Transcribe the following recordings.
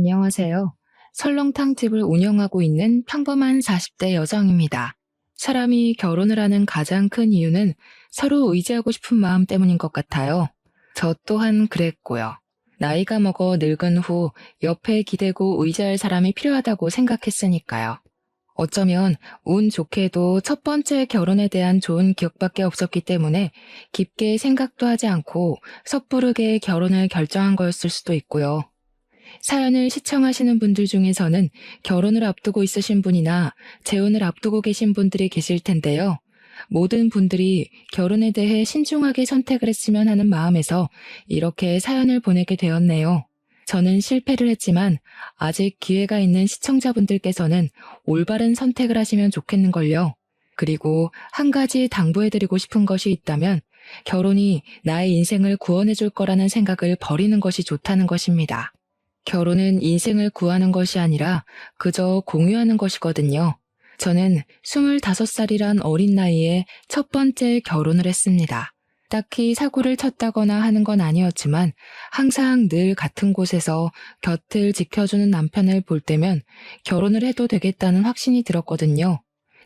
안녕하세요. 설렁탕집을 운영하고 있는 평범한 40대 여성입니다. 사람이 결혼을 하는 가장 큰 이유는 서로 의지하고 싶은 마음 때문인 것 같아요. 저 또한 그랬고요. 나이가 먹어 늙은 후 옆에 기대고 의지할 사람이 필요하다고 생각했으니까요. 어쩌면 운 좋게도 첫 번째 결혼에 대한 좋은 기억밖에 없었기 때문에 깊게 생각도 하지 않고 섣부르게 결혼을 결정한 거였을 수도 있고요. 사연을 시청하시는 분들 중에서는 결혼을 앞두고 있으신 분이나 재혼을 앞두고 계신 분들이 계실 텐데요. 모든 분들이 결혼에 대해 신중하게 선택을 했으면 하는 마음에서 이렇게 사연을 보내게 되었네요. 저는 실패를 했지만 아직 기회가 있는 시청자분들께서는 올바른 선택을 하시면 좋겠는걸요. 그리고 한 가지 당부해드리고 싶은 것이 있다면 결혼이 나의 인생을 구원해줄 거라는 생각을 버리는 것이 좋다는 것입니다. 결혼은 인생을 구하는 것이 아니라 그저 공유하는 것이거든요. 저는 25살이란 어린 나이에 첫 번째 결혼을 했습니다. 딱히 사고를 쳤다거나 하는 건 아니었지만 항상 늘 같은 곳에서 곁을 지켜주는 남편을 볼 때면 결혼을 해도 되겠다는 확신이 들었거든요.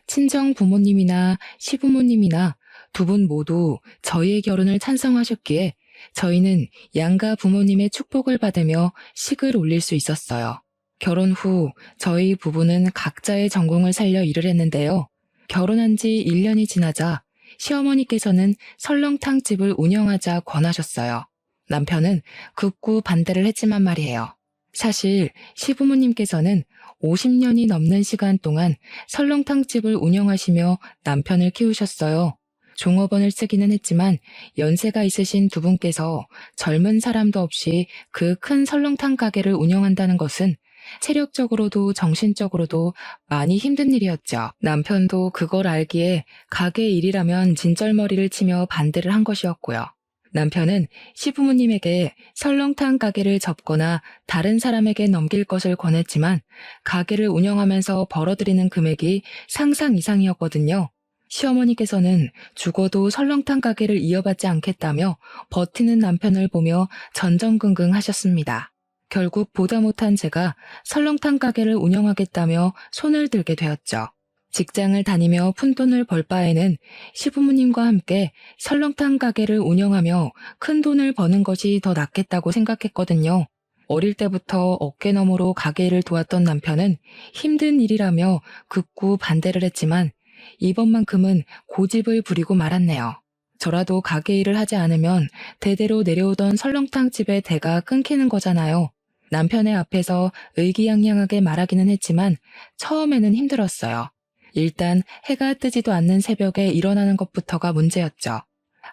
친정 부모님이나 시부모님이나 두 분 모두 저희의 결혼을 찬성하셨기에 저희는 양가 부모님의 축복을 받으며 식을 올릴 수 있었어요. 결혼 후 저희 부부는 각자의 전공을 살려 일을 했는데요. 결혼한 지 1년이 지나자 시어머니께서는 설렁탕집을 운영하자 권하셨어요. 남편은 극구 반대를 했지만 말이에요. 사실 시부모님께서는 50년이 넘는 시간 동안 설렁탕집을 운영하시며 남편을 키우셨어요. 종업원을 쓰기는 했지만 연세가 있으신 두 분께서 젊은 사람도 없이 그 큰 설렁탕 가게를 운영한다는 것은 체력적으로도 정신적으로도 많이 힘든 일이었죠. 남편도 그걸 알기에 가게 일이라면 진절머리를 치며 반대를 한 것이었고요. 남편은 시부모님에게 설렁탕 가게를 접거나 다른 사람에게 넘길 것을 권했지만 가게를 운영하면서 벌어들이는 금액이 상상 이상이었거든요. 시어머니께서는 죽어도 설렁탕 가게를 이어받지 않겠다며 버티는 남편을 보며 전전긍긍 하셨습니다. 결국 보다 못한 제가 설렁탕 가게를 운영하겠다며 손을 들게 되었죠. 직장을 다니며 푼돈을 벌 바에는 시부모님과 함께 설렁탕 가게를 운영하며 큰 돈을 버는 것이 더 낫겠다고 생각했거든요. 어릴 때부터 어깨너머로 가게를 도왔던 남편은 힘든 일이라며 극구 반대를 했지만 이번만큼은 고집을 부리고 말았네요. 저라도 가게 일을 하지 않으면 대대로 내려오던 설렁탕집의 대가 끊기는 거잖아요. 남편의 앞에서 의기양양하게 말하기는 했지만 처음에는 힘들었어요. 일단 해가 뜨지도 않는 새벽에 일어나는 것부터가 문제였죠.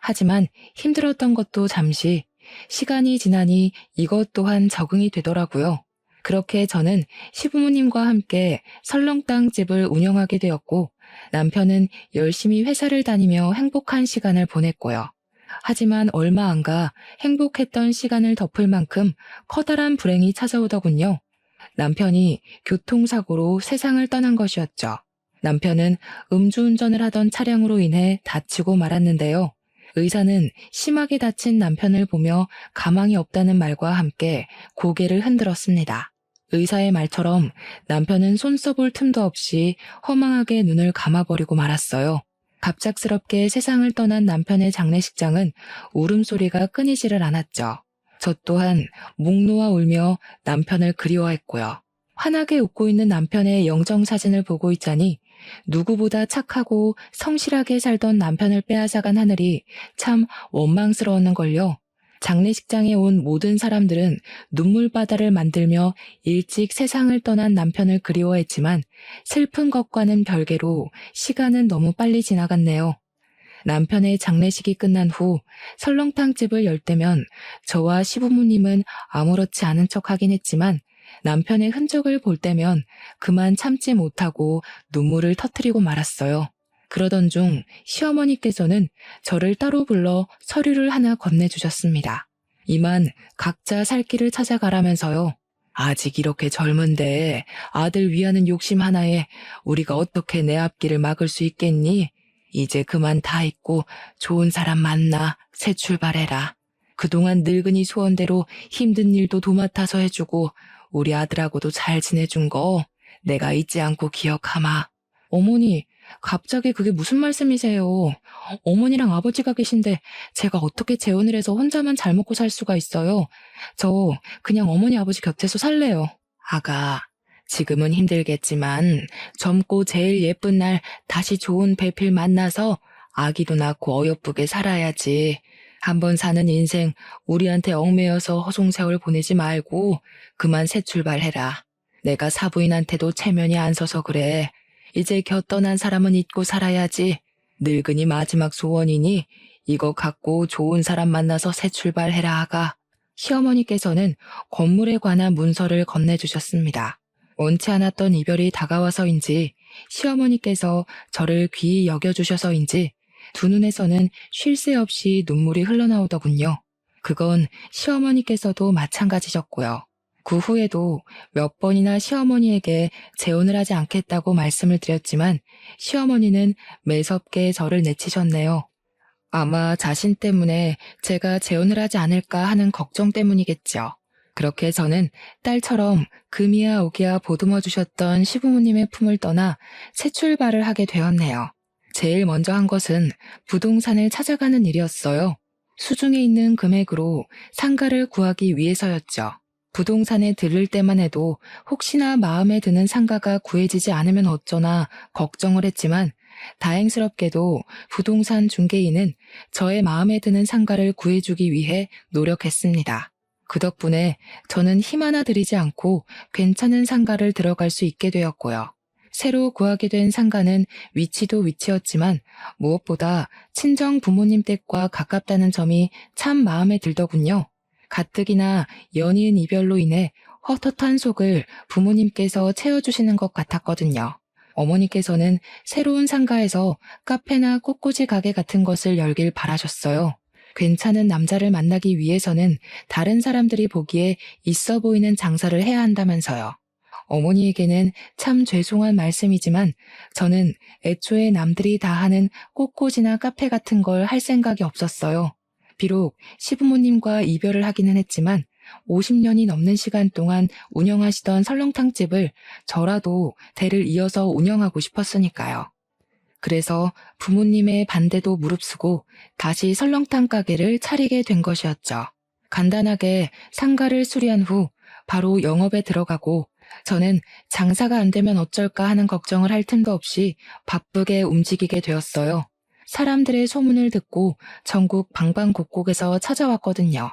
하지만 힘들었던 것도 잠시, 시간이 지나니 이것 또한 적응이 되더라고요. 그렇게 저는 시부모님과 함께 설렁탕집을 운영하게 되었고 남편은 열심히 회사를 다니며 행복한 시간을 보냈고요. 하지만 얼마 안 가 행복했던 시간을 덮을 만큼 커다란 불행이 찾아오더군요. 남편이 교통사고로 세상을 떠난 것이었죠. 남편은 음주운전을 하던 차량으로 인해 다치고 말았는데요. 의사는 심하게 다친 남편을 보며 가망이 없다는 말과 함께 고개를 흔들었습니다. 의사의 말처럼 남편은 손 써볼 틈도 없이 허망하게 눈을 감아버리고 말았어요. 갑작스럽게 세상을 떠난 남편의 장례식장은 울음소리가 끊이지를 않았죠. 저 또한 목 놓아 울며 남편을 그리워했고요. 환하게 웃고 있는 남편의 영정사진을 보고 있자니 누구보다 착하고 성실하게 살던 남편을 빼앗아간 하늘이 참 원망스러웠는걸요. 장례식장에 온 모든 사람들은 눈물바다를 만들며 일찍 세상을 떠난 남편을 그리워했지만 슬픈 것과는 별개로 시간은 너무 빨리 지나갔네요. 남편의 장례식이 끝난 후 설렁탕집을 열 때면 저와 시부모님은 아무렇지 않은 척 하긴 했지만 남편의 흔적을 볼 때면 그만 참지 못하고 눈물을 터뜨리고 말았어요. 그러던 중 시어머니께서는 저를 따로 불러 서류를 하나 건네주셨습니다. 이만 각자 살 길을 찾아가라면서요. 아직 이렇게 젊은데 아들 위하는 욕심 하나에 우리가 어떻게 내 앞길을 막을 수 있겠니? 이제 그만 다 잊고 좋은 사람 만나 새 출발해라. 그동안 늙은이 소원대로 힘든 일도 도맡아서 해주고 우리 아들하고도 잘 지내준 거 내가 잊지 않고 기억하마. 어머니, 갑자기 그게 무슨 말씀이세요? 어머니랑 아버지가 계신데 제가 어떻게 재혼을 해서 혼자만 잘 먹고 살 수가 있어요? 저 그냥 어머니 아버지 곁에서 살래요. 아가, 지금은 힘들겠지만 젊고 제일 예쁜 날 다시 좋은 배필 만나서 아기도 낳고 어여쁘게 살아야지. 한번 사는 인생 우리한테 얽매여서 허송세월 보내지 말고 그만 새 출발해라. 내가 사부인한테도 체면이 안 서서 그래. 이제 곁 떠난 사람은 잊고 살아야지. 늙은이 마지막 소원이니 이거 갖고 좋은 사람 만나서 새 출발해라 아가. 시어머니께서는 건물에 관한 문서를 건네주셨습니다. 원치 않았던 이별이 다가와서인지 시어머니께서 저를 귀히 여겨주셔서인지 두 눈에서는 쉴 새 없이 눈물이 흘러나오더군요. 그건 시어머니께서도 마찬가지셨고요. 그 후에도 몇 번이나 시어머니에게 재혼을 하지 않겠다고 말씀을 드렸지만 시어머니는 매섭게 저를 내치셨네요. 아마 자신 때문에 제가 재혼을 하지 않을까 하는 걱정 때문이겠죠. 그렇게 저는 딸처럼 금이야 오기야 보듬어 주셨던 시부모님의 품을 떠나 새 출발을 하게 되었네요. 제일 먼저 한 것은 부동산을 찾아가는 일이었어요. 수중에 있는 금액으로 상가를 구하기 위해서였죠. 부동산에 들를 때만 해도 혹시나 마음에 드는 상가가 구해지지 않으면 어쩌나 걱정을 했지만 다행스럽게도 부동산 중개인은 저의 마음에 드는 상가를 구해주기 위해 노력했습니다. 그 덕분에 저는 힘 하나 들이지 않고 괜찮은 상가를 들어갈 수 있게 되었고요. 새로 구하게 된 상가는 위치도 위치였지만 무엇보다 친정 부모님 댁과 가깝다는 점이 참 마음에 들더군요. 가뜩이나 연이은 이별로 인해 헛헛한 속을 부모님께서 채워주시는 것 같았거든요. 어머니께서는 새로운 상가에서 카페나 꽃꽂이 가게 같은 것을 열길 바라셨어요. 괜찮은 남자를 만나기 위해서는 다른 사람들이 보기에 있어 보이는 장사를 해야 한다면서요. 어머니에게는 참 죄송한 말씀이지만 저는 애초에 남들이 다 하는 꽃꽂이나 카페 같은 걸 할 생각이 없었어요. 비록 시부모님과 이별을 하기는 했지만 50년이 넘는 시간 동안 운영하시던 설렁탕집을 저라도 대를 이어서 운영하고 싶었으니까요. 그래서 부모님의 반대도 무릅쓰고 다시 설렁탕 가게를 차리게 된 것이었죠. 간단하게 상가를 수리한 후 바로 영업에 들어가고 저는 장사가 안 되면 어쩔까 하는 걱정을 할 틈도 없이 바쁘게 움직이게 되었어요. 사람들의 소문을 듣고 전국 방방곡곡에서 찾아왔거든요.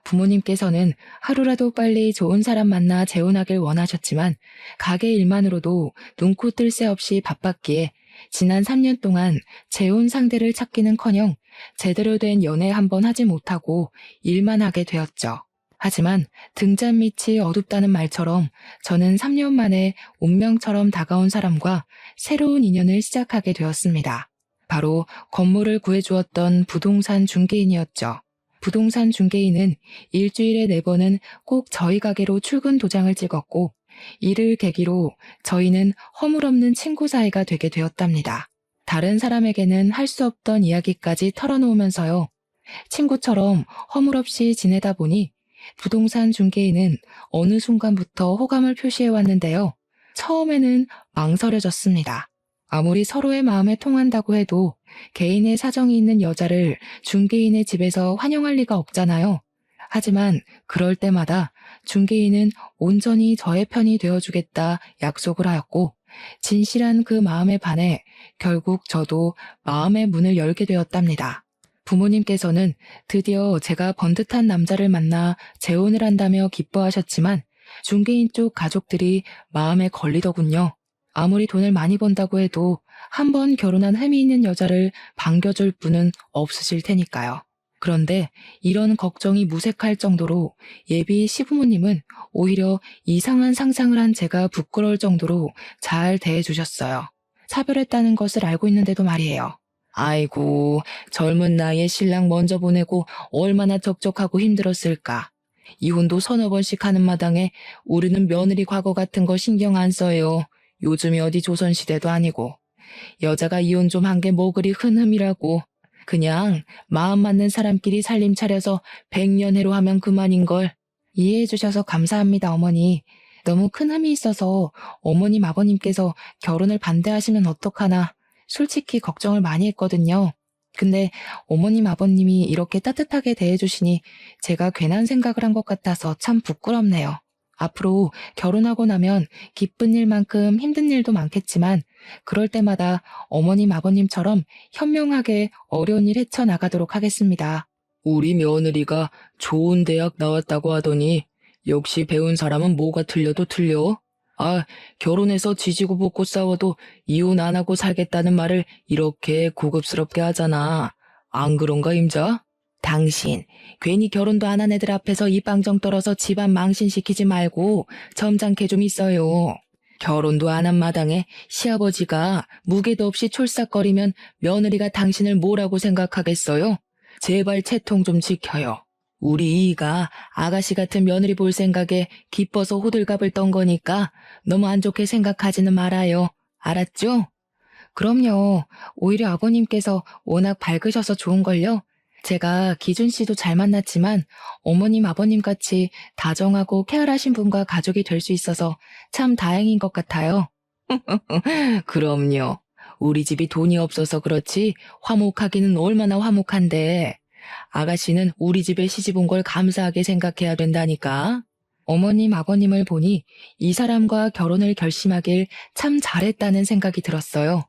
부모님께서는 하루라도 빨리 좋은 사람 만나 재혼하길 원하셨지만 가게 일만으로도 눈코 뜰 새 없이 바빴기에 지난 3년 동안 재혼 상대를 찾기는커녕 제대로 된 연애 한 번 하지 못하고 일만 하게 되었죠. 하지만 등잔 밑이 어둡다는 말처럼 저는 3년 만에 운명처럼 다가온 사람과 새로운 인연을 시작하게 되었습니다. 바로 건물을 구해주었던 부동산 중개인이었죠. 부동산 중개인은 일주일에 4번은 꼭 저희 가게로 출근 도장을 찍었고 이를 계기로 저희는 허물없는 친구 사이가 되게 되었답니다. 다른 사람에게는 할 수 없던 이야기까지 털어놓으면서요. 친구처럼 허물없이 지내다 보니 부동산 중개인은 어느 순간부터 호감을 표시해왔는데요. 처음에는 망설여졌습니다. 아무리 서로의 마음에 통한다고 해도 개인의 사정이 있는 여자를 중개인의 집에서 환영할 리가 없잖아요. 하지만 그럴 때마다 중개인은 온전히 저의 편이 되어주겠다 약속을 하였고 진실한 그 마음에 반해 결국 저도 마음의 문을 열게 되었답니다. 부모님께서는 드디어 제가 번듯한 남자를 만나 재혼을 한다며 기뻐하셨지만 중개인 쪽 가족들이 마음에 걸리더군요. 아무리 돈을 많이 번다고 해도 한 번 결혼한 흠이 있는 여자를 반겨줄 분은 없으실 테니까요. 그런데 이런 걱정이 무색할 정도로 예비 시부모님은 오히려 이상한 상상을 한 제가 부끄러울 정도로 잘 대해주셨어요. 차별했다는 것을 알고 있는데도 말이에요. 아이고, 젊은 나이에 신랑 먼저 보내고 얼마나 적적하고 힘들었을까. 이혼도 서너 번씩 하는 마당에 우리는 며느리 과거 같은 거 신경 안 써요. 요즘이 어디 조선시대도 아니고. 여자가 이혼 좀 한 게 뭐 그리 흔흠이라고. 그냥 마음 맞는 사람끼리 살림 차려서 백년해로 하면 그만인걸. 이해해 주셔서 감사합니다, 어머니. 너무 큰 흠이 있어서 어머님, 아버님께서 결혼을 반대하시면 어떡하나 솔직히 걱정을 많이 했거든요. 근데 어머님, 아버님이 이렇게 따뜻하게 대해주시니 제가 괜한 생각을 한 것 같아서 참 부끄럽네요. 앞으로 결혼하고 나면 기쁜 일만큼 힘든 일도 많겠지만 그럴 때마다 어머님, 아버님처럼 현명하게 어려운 일 헤쳐나가도록 하겠습니다. 우리 며느리가 좋은 대학 나왔다고 하더니 역시 배운 사람은 뭐가 틀려도 틀려. 아, 결혼해서 지지고 볶고 싸워도 이혼 안 하고 살겠다는 말을 이렇게 고급스럽게 하잖아. 안 그런가, 임자? 당신, 괜히 결혼도 안 한 애들 앞에서 입방정 떨어서 집안 망신시키지 말고 점잖게 좀 있어요. 결혼도 안 한 마당에 시아버지가 무게도 없이 촐싹거리면 며느리가 당신을 뭐라고 생각하겠어요? 제발 채통 좀 지켜요. 우리 이이가 아가씨 같은 며느리 볼 생각에 기뻐서 호들갑을 떤 거니까 너무 안 좋게 생각하지는 말아요. 알았죠? 그럼요. 오히려 아버님께서 워낙 밝으셔서 좋은걸요. 제가 기준 씨도 잘 만났지만 어머님, 아버님 같이 다정하고 쾌활하신 분과 가족이 될 수 있어서 참 다행인 것 같아요. 그럼요. 우리 집이 돈이 없어서 그렇지 화목하기는 얼마나 화목한데 아가씨는 우리 집에 시집 온 걸 감사하게 생각해야 된다니까. 어머님, 아버님을 보니 이 사람과 결혼을 결심하길 참 잘했다는 생각이 들었어요.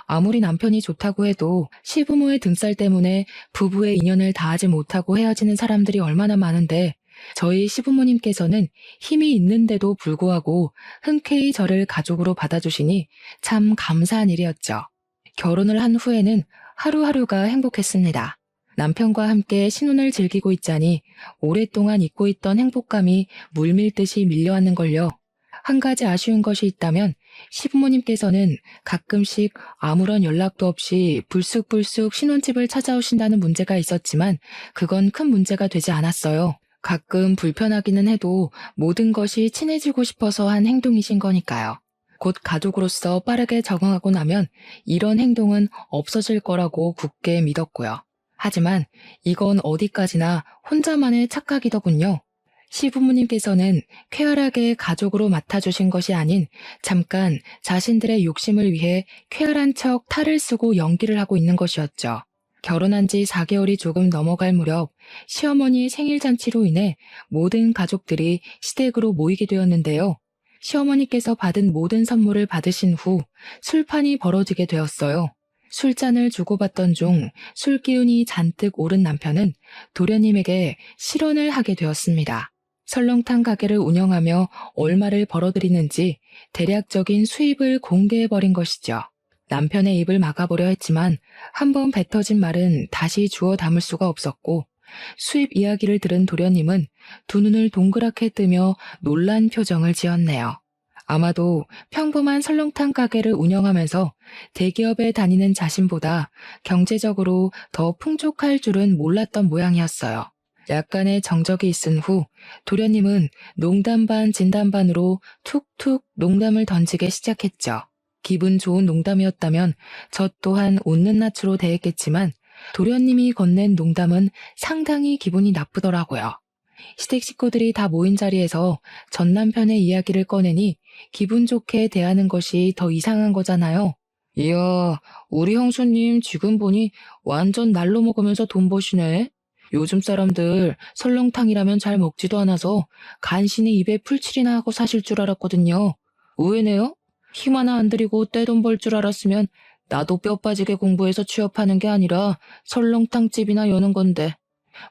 아무리 남편이 좋다고 해도 시부모의 등살 때문에 부부의 인연을 다하지 못하고 헤어지는 사람들이 얼마나 많은데 저희 시부모님께서는 힘이 있는데도 불구하고 흔쾌히 저를 가족으로 받아주시니 참 감사한 일이었죠. 결혼을 한 후에는 하루하루가 행복했습니다. 남편과 함께 신혼을 즐기고 있자니 오랫동안 잊고 있던 행복감이 물밀듯이 밀려왔는걸요. 한 가지 아쉬운 것이 있다면 시부모님께서는 가끔씩 아무런 연락도 없이 불쑥불쑥 신혼집을 찾아오신다는 문제가 있었지만 그건 큰 문제가 되지 않았어요. 가끔 불편하기는 해도 모든 것이 친해지고 싶어서 한 행동이신 거니까요. 곧 가족으로서 빠르게 적응하고 나면 이런 행동은 없어질 거라고 굳게 믿었고요. 하지만 이건 어디까지나 혼자만의 착각이더군요. 시부모님께서는 쾌활하게 가족으로 맡아주신 것이 아닌 잠깐 자신들의 욕심을 위해 쾌활한 척 탈을 쓰고 연기를 하고 있는 것이었죠. 결혼한 지 4개월이 조금 넘어갈 무렵 시어머니 생일 잔치로 인해 모든 가족들이 시댁으로 모이게 되었는데요. 시어머니께서 받은 모든 선물을 받으신 후 술판이 벌어지게 되었어요. 술잔을 주고받던 중 술기운이 잔뜩 오른 남편은 도련님에게 실언을 하게 되었습니다. 설렁탕 가게를 운영하며 얼마를 벌어들이는지 대략적인 수입을 공개해버린 것이죠. 남편의 입을 막아보려 했지만 한번 뱉어진 말은 다시 주워 담을 수가 없었고 수입 이야기를 들은 도련님은 두 눈을 동그랗게 뜨며 놀란 표정을 지었네요. 아마도 평범한 설렁탕 가게를 운영하면서 대기업에 다니는 자신보다 경제적으로 더 풍족할 줄은 몰랐던 모양이었어요. 약간의 정적이 있은 후 도련님은 농담 반 진담 반으로 툭툭 농담을 던지기 시작했죠. 기분 좋은 농담이었다면 저 또한 웃는 낯으로 대했겠지만 도련님이 건넨 농담은 상당히 기분이 나쁘더라고요. 시댁 식구들이 다 모인 자리에서 전 남편의 이야기를 꺼내니 기분 좋게 대하는 것이 더 이상한 거잖아요. 이야, 우리 형수님 지금 보니 완전 날로 먹으면서 돈 버시네. 요즘 사람들 설렁탕이라면 잘 먹지도 않아서 간신히 입에 풀칠이나 하고 사실 줄 알았거든요. 의외네요. 힘 하나 안 들이고 떼돈 벌 줄 알았으면 나도 뼈 빠지게 공부해서 취업하는 게 아니라 설렁탕집이나 여는 건데.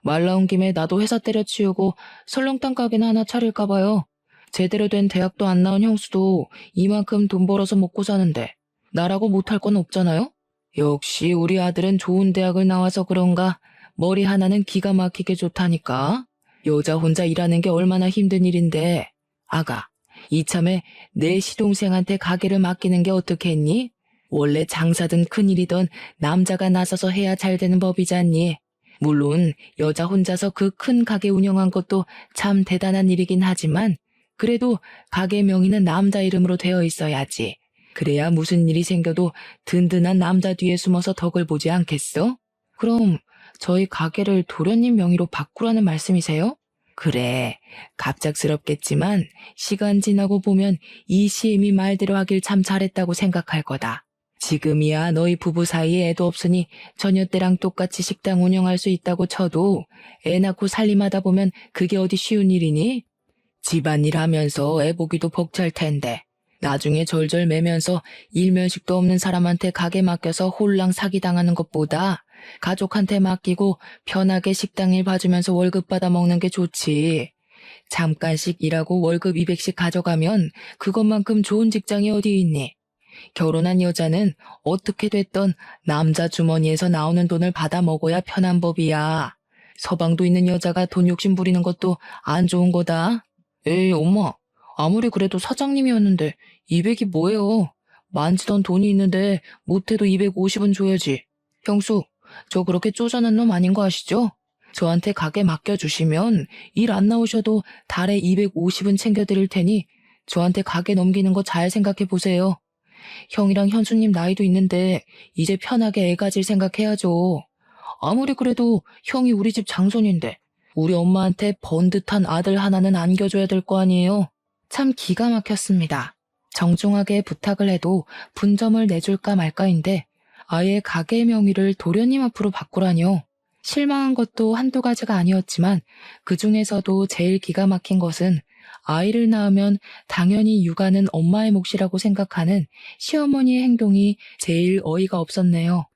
말 나온 김에 나도 회사 때려치우고 설렁탕 가게나 하나 차릴까 봐요. 제대로 된 대학도 안 나온 형수도 이만큼 돈 벌어서 먹고 사는데 나라고 못할 건 없잖아요? 역시 우리 아들은 좋은 대학을 나와서 그런가 머리 하나는 기가 막히게 좋다니까. 여자 혼자 일하는 게 얼마나 힘든 일인데. 아가, 이참에 내 시동생한테 가게를 맡기는 게 어떻겠니? 원래 장사든 큰일이든 남자가 나서서 해야 잘 되는 법이잖니. 물론 여자 혼자서 그 큰 가게 운영한 것도 참 대단한 일이긴 하지만 그래도 가게 명의는 남자 이름으로 되어 있어야지. 그래야 무슨 일이 생겨도 든든한 남자 뒤에 숨어서 덕을 보지 않겠어? 그럼 저희 가게를 도련님 명의로 바꾸라는 말씀이세요? 그래, 갑작스럽겠지만 시간 지나고 보면 이 시엠이 말대로 하길 참 잘했다고 생각할 거다. 지금이야 너희 부부 사이에 애도 없으니 처녀 때랑 똑같이 식당 운영할 수 있다고 쳐도 애 낳고 살림하다 보면 그게 어디 쉬운 일이니? 집안일 하면서 애 보기도 벅찰 텐데 나중에 절절 매면서 일면식도 없는 사람한테 가게 맡겨서 홀랑 사기당하는 것보다 가족한테 맡기고 편하게 식당 일 봐주면서 월급 받아 먹는 게 좋지. 잠깐씩 일하고 월급 200씩 가져가면 그것만큼 좋은 직장이 어디 있니? 결혼한 여자는 어떻게 됐던 남자 주머니에서 나오는 돈을 받아 먹어야 편한 법이야. 서방도 있는 여자가 돈 욕심 부리는 것도 안 좋은 거다. 에이, 엄마. 아무리 그래도 사장님이었는데 200이 뭐예요? 만지던 돈이 있는데 못해도 250은 줘야지. 형수, 저 그렇게 쪼잔한 놈 아닌 거 아시죠? 저한테 가게 맡겨주시면 일 안 나오셔도 달에 250은 챙겨드릴 테니 저한테 가게 넘기는 거 잘 생각해 보세요. 형이랑 현수님 나이도 있는데 이제 편하게 애 가질 생각해야죠. 아무리 그래도 형이 우리 집 장손인데 우리 엄마한테 번듯한 아들 하나는 안겨줘야 될 거 아니에요. 참 기가 막혔습니다. 정중하게 부탁을 해도 분점을 내줄까 말까인데 아예 가게 명의를 도련님 앞으로 바꾸라뇨. 실망한 것도 한두 가지가 아니었지만 그 중에서도 제일 기가 막힌 것은 아이를 낳으면 당연히 육아는 엄마의 몫이라고 생각하는 시어머니의 행동이 제일 어이가 없었네요.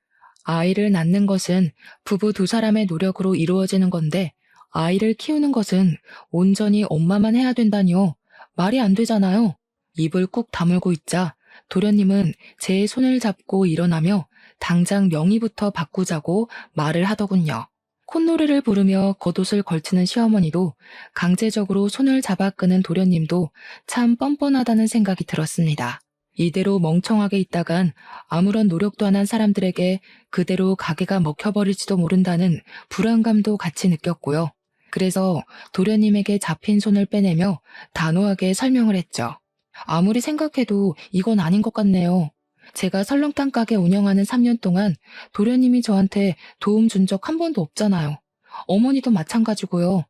아이를 낳는 것은 부부 두 사람의 노력으로 이루어지는 건데 아이를 키우는 것은 온전히 엄마만 해야 된다니요. 말이 안 되잖아요. 입을 꾹 다물고 있자 도련님은 제 손을 잡고 일어나며 당장 명의부터 바꾸자고 말을 하더군요. 콧노래를 부르며 겉옷을 걸치는 시어머니도 강제적으로 손을 잡아 끄는 도련님도 참 뻔뻔하다는 생각이 들었습니다. 이대로 멍청하게 있다간 아무런 노력도 안 한 사람들에게 그대로 가게가 먹혀버릴지도 모른다는 불안감도 같이 느꼈고요. 그래서 도련님에게 잡힌 손을 빼내며 단호하게 설명을 했죠. 아무리 생각해도 이건 아닌 것 같네요. 제가 설렁탕 가게 운영하는 3년 동안 도련님이 저한테 도움 준 적 한 번도 없잖아요. 어머니도 마찬가지고요.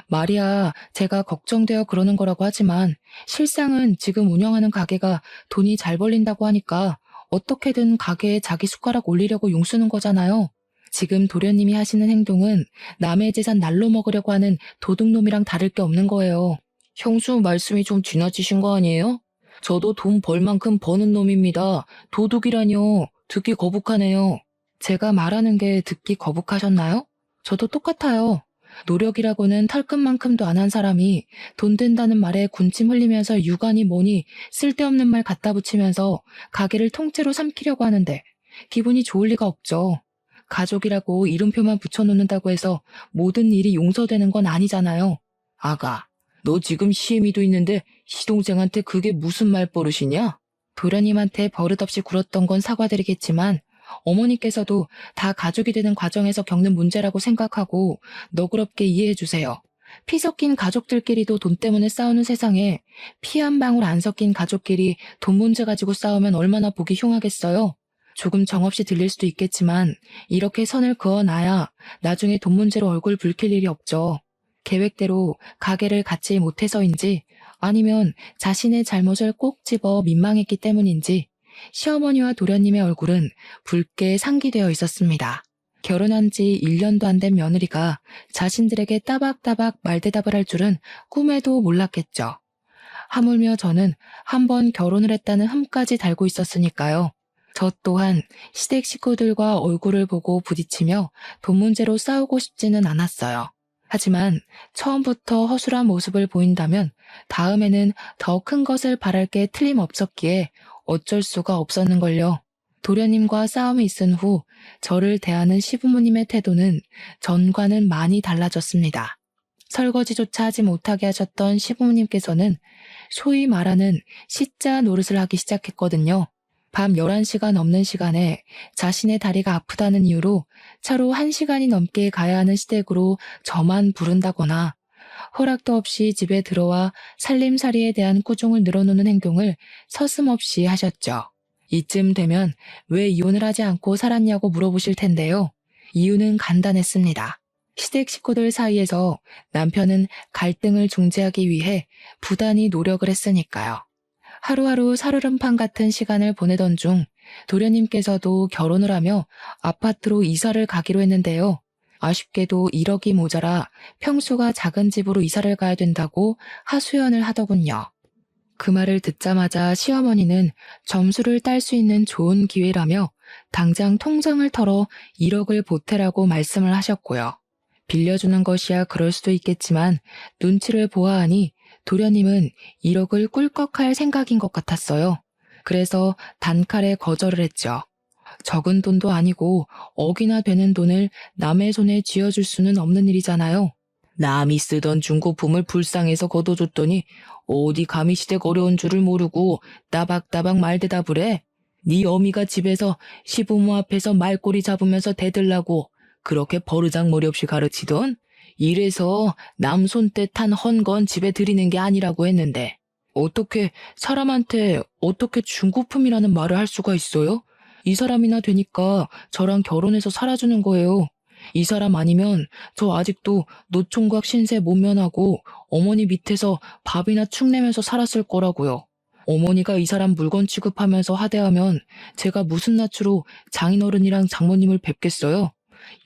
말이야, 제가 걱정되어 그러는 거라고 하지만 실상은 지금 운영하는 가게가 돈이 잘 벌린다고 하니까 어떻게든 가게에 자기 숟가락 올리려고 용쓰는 거잖아요. 지금 도련님이 하시는 행동은 남의 재산 날로 먹으려고 하는 도둑놈이랑 다를 게 없는 거예요. 형수 말씀이 좀 지나치신 거 아니에요? 저도 돈 벌 만큼 버는 놈입니다. 도둑이라뇨. 듣기 거북하네요. 제가 말하는 게 듣기 거북하셨나요? 저도 똑같아요. 노력이라고는 털끝만큼도 안 한 사람이 돈 된다는 말에 군침 흘리면서 유관이 뭐니 쓸데없는 말 갖다 붙이면서 가게를 통째로 삼키려고 하는데 기분이 좋을 리가 없죠. 가족이라고 이름표만 붙여놓는다고 해서 모든 일이 용서되는 건 아니잖아요. 아가, 너 지금 시애미도 있는데 시동생한테 그게 무슨 말버릇이냐? 도련님한테 버릇없이 굴었던 건 사과드리겠지만 어머니께서도 다 가족이 되는 과정에서 겪는 문제라고 생각하고 너그럽게 이해해 주세요. 피 섞인 가족들끼리도 돈 때문에 싸우는 세상에 피 한 방울 안 섞인 가족끼리 돈 문제 가지고 싸우면 얼마나 보기 흉하겠어요. 조금 정없이 들릴 수도 있겠지만 이렇게 선을 그어놔야 나중에 돈 문제로 얼굴 붉힐 일이 없죠. 계획대로 가게를 갖지 못해서인지 아니면 자신의 잘못을 꼭 집어 민망했기 때문인지 시어머니와 도련님의 얼굴은 붉게 상기되어 있었습니다. 결혼한 지 1년도 안 된 며느리가 자신들에게 따박따박 말대답을 할 줄은 꿈에도 몰랐겠죠. 하물며 저는 한 번 결혼을 했다는 흠까지 달고 있었으니까요. 저 또한 시댁 식구들과 얼굴을 보고 부딪히며 돈 문제로 싸우고 싶지는 않았어요. 하지만 처음부터 허술한 모습을 보인다면 다음에는 더 큰 것을 바랄 게 틀림없었기에 어쩔 수가 없었는걸요. 도련님과 싸움이 있은 후 저를 대하는 시부모님의 태도는 전과는 많이 달라졌습니다. 설거지조차 하지 못하게 하셨던 시부모님께서는 소위 말하는 시자 노릇을 하기 시작했거든요. 밤 11시가 넘는 시간에 자신의 다리가 아프다는 이유로 차로 1시간이 넘게 가야 하는 시댁으로 저만 부른다거나 허락도 없이 집에 들어와 살림살이에 대한 꾸중을 늘어놓는 행동을 서슴없이 하셨죠. 이쯤 되면 왜 이혼을 하지 않고 살았냐고 물어보실 텐데요. 이유는 간단했습니다. 시댁 식구들 사이에서 남편은 갈등을 중재하기 위해 부단히 노력을 했으니까요. 하루하루 살얼음판 같은 시간을 보내던 중 도련님께서도 결혼을 하며 아파트로 이사를 가기로 했는데요. 아쉽게도 1억이 모자라 평수가 작은 집으로 이사를 가야 된다고 하소연을 하더군요. 그 말을 듣자마자 시어머니는 점수를 딸 수 있는 좋은 기회라며 당장 통장을 털어 1억을 보태라고 말씀을 하셨고요. 빌려주는 것이야 그럴 수도 있겠지만 눈치를 보아하니 도련님은 1억을 꿀꺽할 생각인 것 같았어요. 그래서 단칼에 거절을 했죠. 적은 돈도 아니고 억이나 되는 돈을 남의 손에 쥐어줄 수는 없는 일이잖아요. 남이 쓰던 중고품을 불쌍해서 걷어줬더니 어디 감히 시댁 어려운 줄을 모르고 따박따박 말대답을 해. 네 어미가 집에서 시부모 앞에서 말꼬리 잡으면서 대들라고 그렇게 버르장머리 없이 가르치던? 이래서 남 손때 탄 헌건 집에 들이는 게 아니라고 했는데 어떻게 사람한테 어떻게 중고품이라는 말을 할 수가 있어요? 이 사람이나 되니까 저랑 결혼해서 살아주는 거예요. 이 사람 아니면 저 아직도 노총각 신세 못 면하고 어머니 밑에서 밥이나 축 내면서 살았을 거라고요. 어머니가 이 사람 물건 취급하면서 하대하면 제가 무슨 낯으로 장인어른이랑 장모님을 뵙겠어요?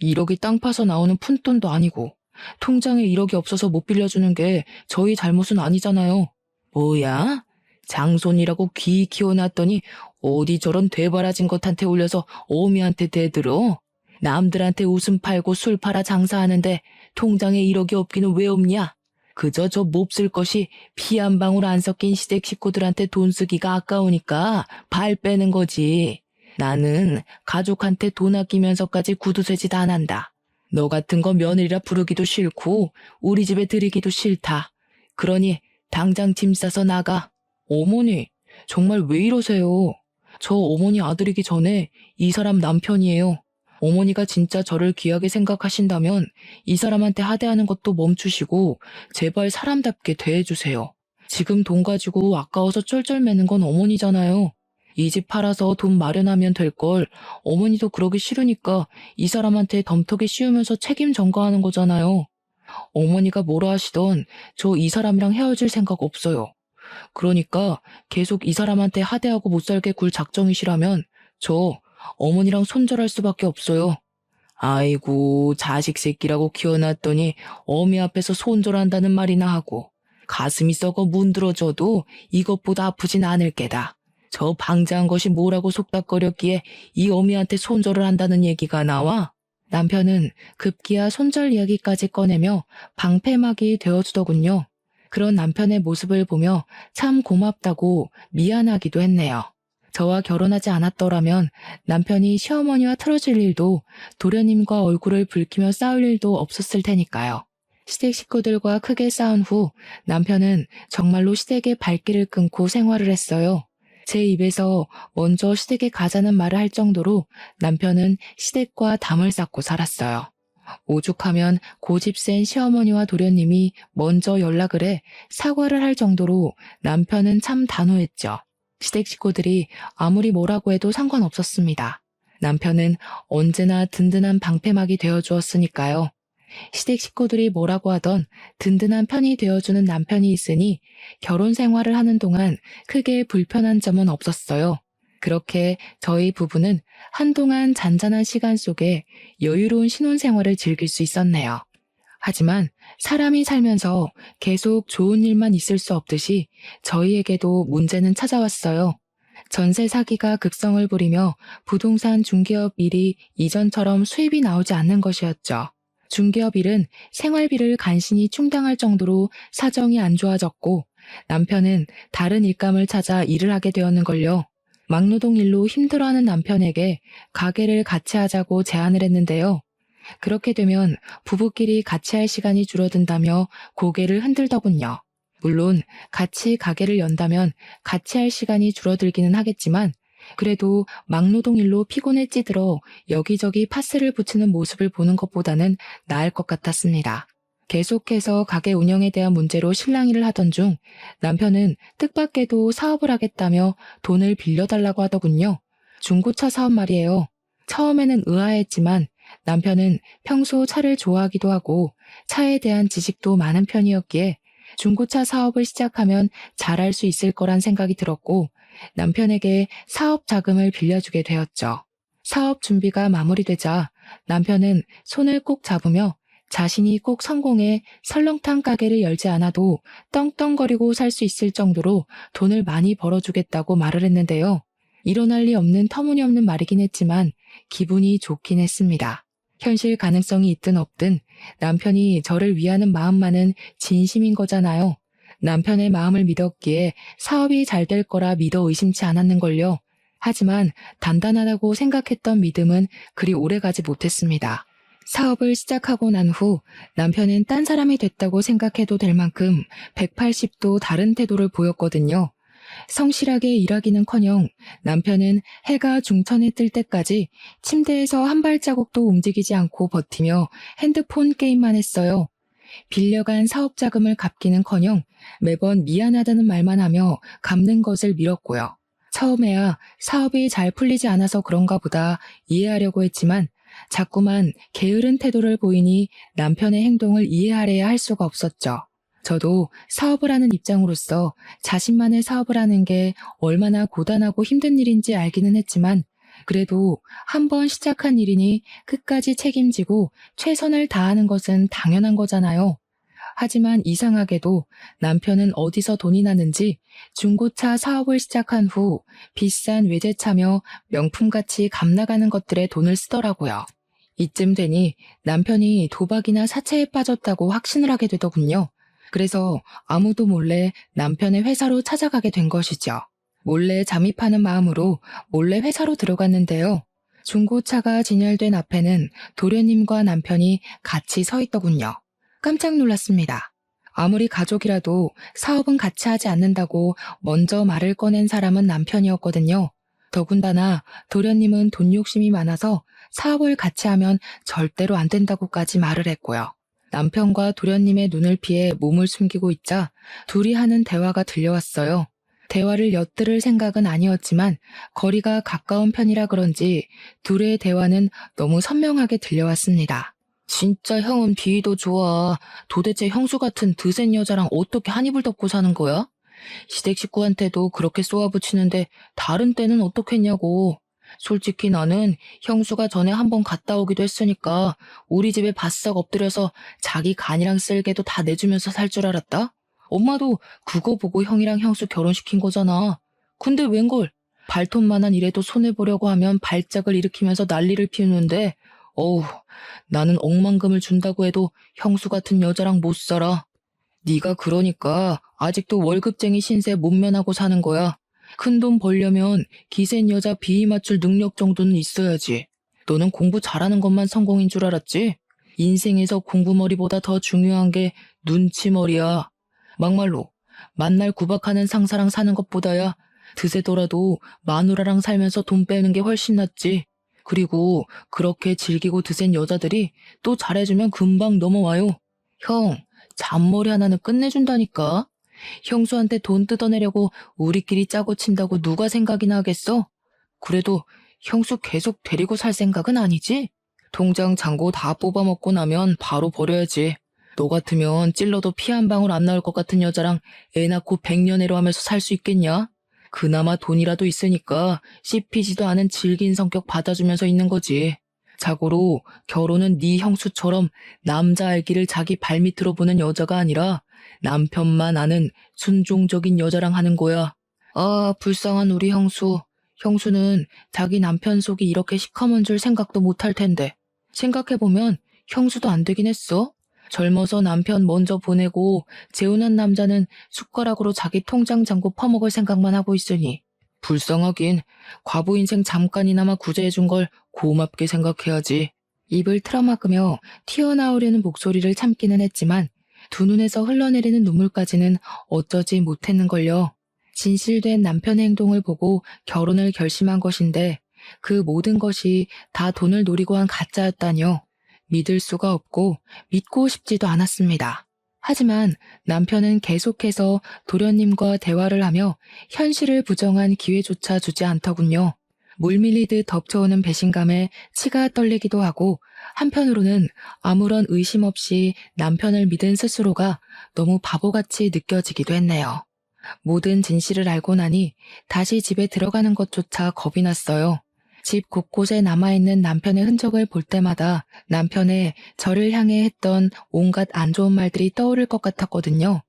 1억이 땅 파서 나오는 푼돈도 아니고 통장에 1억이 없어서 못 빌려주는 게 저희 잘못은 아니잖아요. 뭐야? 장손이라고 귀 키워놨더니 어디 저런 되바라진 것한테 올려서 어미한테 대들어? 남들한테 웃음 팔고 술 팔아 장사하는데 통장에 1억이 없기는 왜 없냐? 그저 저 몹쓸 것이 피 한 방울 안 섞인 시댁 식구들한테 돈 쓰기가 아까우니까 발 빼는 거지. 나는 가족한테 돈 아끼면서까지 구두쇠짓 안 한다. 너 같은 거 며느리라 부르기도 싫고 우리 집에 들이기도 싫다. 그러니 당장 짐 싸서 나가. 어머니, 정말 왜 이러세요? 저 어머니 아들이기 전에 이 사람 남편이에요. 어머니가 진짜 저를 귀하게 생각하신다면 이 사람한테 하대하는 것도 멈추시고 제발 사람답게 대해주세요. 지금 돈 가지고 아까워서 쩔쩔매는 건 어머니잖아요. 이 집 팔아서 돈 마련하면 될 걸 어머니도 그러기 싫으니까 이 사람한테 덤터기 씌우면서 책임 전가하는 거잖아요. 어머니가 뭐라 하시던 저 이 사람이랑 헤어질 생각 없어요. 그러니까 계속 이 사람한테 하대하고 못 살게 굴 작정이시라면 저 어머니랑 손절할 수밖에 없어요. 아이고 자식 새끼라고 키워놨더니 어미 앞에서 손절한다는 말이나 하고 가슴이 썩어 문드러져도 이것보다 아프진 않을 게다. 저 방자한 것이 뭐라고 속닥거렸기에 이 어미한테 손절을 한다는 얘기가 나와? 남편은 급기야 손절 이야기까지 꺼내며 방패막이 되어주더군요. 그런 남편의 모습을 보며 참 고맙다고 미안하기도 했네요. 저와 결혼하지 않았더라면 남편이 시어머니와 틀어질 일도 도련님과 얼굴을 붉히며 싸울 일도 없었을 테니까요. 시댁 식구들과 크게 싸운 후 남편은 정말로 시댁의 발길을 끊고 생활을 했어요. 제 입에서 먼저 시댁에 가자는 말을 할 정도로 남편은 시댁과 담을 쌓고 살았어요. 오죽하면 고집 센 시어머니와 도련님이 먼저 연락을 해 사과를 할 정도로 남편은 참 단호했죠. 시댁 식구들이 아무리 뭐라고 해도 상관없었습니다. 남편은 언제나 든든한 방패막이 되어주었으니까요. 시댁 식구들이 뭐라고 하던 든든한 편이 되어주는 남편이 있으니 결혼 생활을 하는 동안 크게 불편한 점은 없었어요. 그렇게 저희 부부는 한동안 잔잔한 시간 속에 여유로운 신혼생활을 즐길 수 있었네요. 하지만 사람이 살면서 계속 좋은 일만 있을 수 없듯이 저희에게도 문제는 찾아왔어요. 전세 사기가 극성을 부리며 부동산 중개업 일이 이전처럼 수입이 나오지 않는 것이었죠. 중개업 일은 생활비를 간신히 충당할 정도로 사정이 안 좋아졌고 남편은 다른 일감을 찾아 일을 하게 되었는걸요. 막노동 일로 힘들어하는 남편에게 가게를 같이 하자고 제안을 했는데요. 그렇게 되면 부부끼리 같이 할 시간이 줄어든다며 고개를 흔들더군요. 물론 같이 가게를 연다면 같이 할 시간이 줄어들기는 하겠지만 그래도 막노동 일로 피곤에 찌들어 여기저기 파스를 붙이는 모습을 보는 것보다는 나을 것 같았습니다. 계속해서 가게 운영에 대한 문제로 실랑이를 하던 중 남편은 뜻밖에도 사업을 하겠다며 돈을 빌려달라고 하더군요. 중고차 사업 말이에요. 처음에는 의아했지만 남편은 평소 차를 좋아하기도 하고 차에 대한 지식도 많은 편이었기에 중고차 사업을 시작하면 잘할 수 있을 거란 생각이 들었고 남편에게 사업 자금을 빌려주게 되었죠. 사업 준비가 마무리되자 남편은 손을 꼭 잡으며 자신이 꼭 성공해 설렁탕 가게를 열지 않아도 떵떵거리고 살 수 있을 정도로 돈을 많이 벌어주겠다고 말을 했는데요. 일어날 리 없는 터무니없는 말이긴 했지만 기분이 좋긴 했습니다. 현실 가능성이 있든 없든 남편이 저를 위하는 마음만은 진심인 거잖아요. 남편의 마음을 믿었기에 사업이 잘 될 거라 믿어 의심치 않았는걸요. 하지만 단단하다고 생각했던 믿음은 그리 오래가지 못했습니다. 사업을 시작하고 난 후 남편은 딴 사람이 됐다고 생각해도 될 만큼 180도 다른 태도를 보였거든요. 성실하게 일하기는커녕 남편은 해가 중천에 뜰 때까지 침대에서 한 발자국도 움직이지 않고 버티며 핸드폰 게임만 했어요. 빌려간 사업 자금을 갚기는커녕 매번 미안하다는 말만 하며 갚는 것을 미뤘고요. 처음에야 사업이 잘 풀리지 않아서 그런가 보다 이해하려고 했지만 자꾸만 게으른 태도를 보이니 남편의 행동을 이해하려야 할 수가 없었죠. 저도 사업을 하는 입장으로서 자신만의 사업을 하는 게 얼마나 고단하고 힘든 일인지 알기는 했지만 그래도 한번 시작한 일이니 끝까지 책임지고 최선을 다하는 것은 당연한 거잖아요. 하지만 이상하게도 남편은 어디서 돈이 나는지 중고차 사업을 시작한 후 비싼 외제차며 명품같이 값나가는 것들에 돈을 쓰더라고요. 이쯤 되니 남편이 도박이나 사채에 빠졌다고 확신을 하게 되더군요. 그래서 아무도 몰래 남편의 회사로 찾아가게 된 것이죠. 몰래 잠입하는 마음으로 몰래 회사로 들어갔는데요. 중고차가 진열된 앞에는 도련님과 남편이 같이 서 있더군요. 깜짝 놀랐습니다. 아무리 가족이라도 사업은 같이 하지 않는다고 먼저 말을 꺼낸 사람은 남편이었거든요. 더군다나 도련님은 돈 욕심이 많아서 사업을 같이 하면 절대로 안 된다고까지 말을 했고요. 남편과 도련님의 눈을 피해 몸을 숨기고 있자 둘이 하는 대화가 들려왔어요. 대화를 엿들을 생각은 아니었지만 거리가 가까운 편이라 그런지 둘의 대화는 너무 선명하게 들려왔습니다. 진짜 형은 비위도 좋아. 도대체 형수 같은 드센 여자랑 어떻게 한 입을 덮고 사는 거야? 시댁 식구한테도 그렇게 쏘아붙이는데 다른 때는 어떻겠냐고. 솔직히 나는 형수가 전에 한번 갔다 오기도 했으니까 우리 집에 바싹 엎드려서 자기 간이랑 쓸개도 다 내주면서 살 줄 알았다? 엄마도 그거 보고 형이랑 형수 결혼시킨 거잖아. 근데 웬걸? 발톱만한 일에도 손해보려고 하면 발작을 일으키면서 난리를 피우는데 어우, 나는 억만금을 준다고 해도 형수 같은 여자랑 못 살아. 네가 그러니까 아직도 월급쟁이 신세 못 면하고 사는 거야. 큰돈 벌려면 기센 여자 비위 맞출 능력 정도는 있어야지. 너는 공부 잘하는 것만 성공인 줄 알았지? 인생에서 공부머리보다 더 중요한 게 눈치머리야. 막말로 만날 구박하는 상사랑 사는 것보다야 드세더라도 마누라랑 살면서 돈 빼는 게 훨씬 낫지. 그리고 그렇게 즐기고 드센 여자들이 또 잘해주면 금방 넘어와요. 형, 잔머리 하나는 끝내준다니까. 형수한테 돈 뜯어내려고 우리끼리 짜고 친다고 누가 생각이나 하겠어? 그래도 형수 계속 데리고 살 생각은 아니지? 통장 잔고 다 뽑아먹고 나면 바로 버려야지. 너 같으면 찔러도 피 한 방울 안 나올 것 같은 여자랑 애 낳고 백년해로 하면서 살 수 있겠냐? 그나마 돈이라도 있으니까 씹히지도 않은 질긴 성격 받아주면서 있는 거지. 자고로 결혼은 네 형수처럼 남자 알기를 자기 발밑으로 보는 여자가 아니라 남편만 아는 순종적인 여자랑 하는 거야. 아, 불쌍한 우리 형수. 형수는 자기 남편 속이 이렇게 시커먼 줄 생각도 못할 텐데. 생각해보면 형수도 안 되긴 했어. 젊어서 남편 먼저 보내고 재혼한 남자는 숟가락으로 자기 통장 잔고 퍼먹을 생각만 하고 있으니. 불쌍하긴 과부 인생 잠깐이나마 구제해준 걸 고맙게 생각해야지. 입을 틀어막으며 튀어나오려는 목소리를 참기는 했지만 두 눈에서 흘러내리는 눈물까지는 어쩌지 못했는걸요. 진실된 남편의 행동을 보고 결혼을 결심한 것인데 그 모든 것이 다 돈을 노리고 한 가짜였다뇨. 믿을 수가 없고 믿고 싶지도 않았습니다. 하지만 남편은 계속해서 도련님과 대화를 하며 현실을 부정한 기회조차 주지 않더군요. 물밀리듯 덮쳐오는 배신감에 치가 떨리기도 하고 한편으로는 아무런 의심 없이 남편을 믿은 스스로가 너무 바보같이 느껴지기도 했네요. 모든 진실을 알고 나니 다시 집에 들어가는 것조차 겁이 났어요. 집 곳곳에 남아있는 남편의 흔적을 볼 때마다 남편의 저를 향해 했던 온갖 안 좋은 말들이 떠오를 것 같았거든요.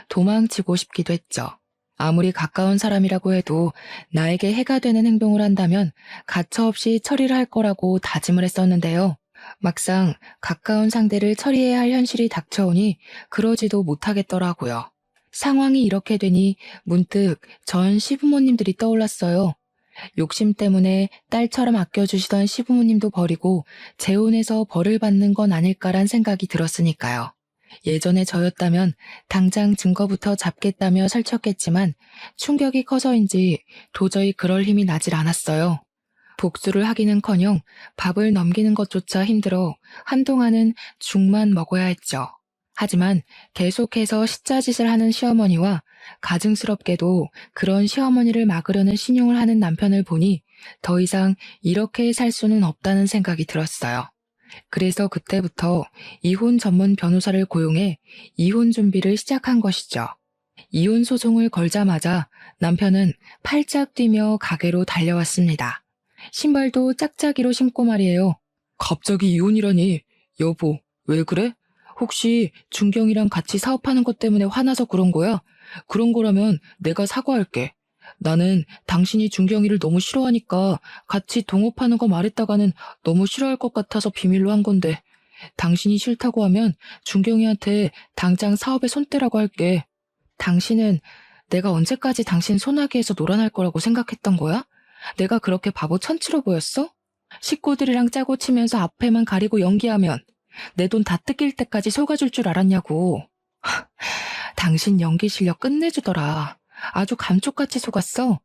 도망치고 싶기도 했죠. 아무리 가까운 사람이라고 해도 나에게 해가 되는 행동을 한다면 가차없이 처리를 할 거라고 다짐을 했었는데요. 막상 가까운 상대를 처리해야 할 현실이 닥쳐오니 그러지도 못하겠더라고요. 상황이 이렇게 되니 문득 전 시부모님들이 떠올랐어요. 욕심 때문에 딸처럼 아껴주시던 시부모님도 버리고 재혼해서 벌을 받는 건 아닐까란 생각이 들었으니까요. 예전에 저였다면 당장 증거부터 잡겠다며 설쳤겠지만 충격이 커서인지 도저히 그럴 힘이 나질 않았어요. 복수를 하기는커녕 밥을 넘기는 것조차 힘들어 한동안은 죽만 먹어야 했죠. 하지만 계속해서 시짜짓을 하는 시어머니와 가증스럽게도 그런 시어머니를 막으려는 신용을 하는 남편을 보니 더 이상 이렇게 살 수는 없다는 생각이 들었어요. 그래서 그때부터 이혼 전문 변호사를 고용해 이혼 준비를 시작한 것이죠. 이혼 소송을 걸자마자 남편은 팔짝 뛰며 가게로 달려왔습니다. 신발도 짝짝이로 신고 말이에요. 갑자기 이혼이라니. 여보, 왜 그래? 혹시 준경이랑 같이 사업하는 것 때문에 화나서 그런 거야? 그런 거라면 내가 사과할게. 나는 당신이 준경이를 너무 싫어하니까 같이 동업하는 거 말했다가는 너무 싫어할 것 같아서 비밀로 한 건데 당신이 싫다고 하면 준경이한테 당장 사업에 손 떼라고 할게. 당신은 내가 언제까지 당신 소나기에서 놀아날 거라고 생각했던 거야? 내가 그렇게 바보 천치로 보였어? 식구들이랑 짜고 치면서 앞에만 가리고 연기하면 내 돈 다 뜯길 때까지 속아줄 줄 알았냐고. 당신 연기 실력 끝내주더라. 아주 감쪽같이 속았어.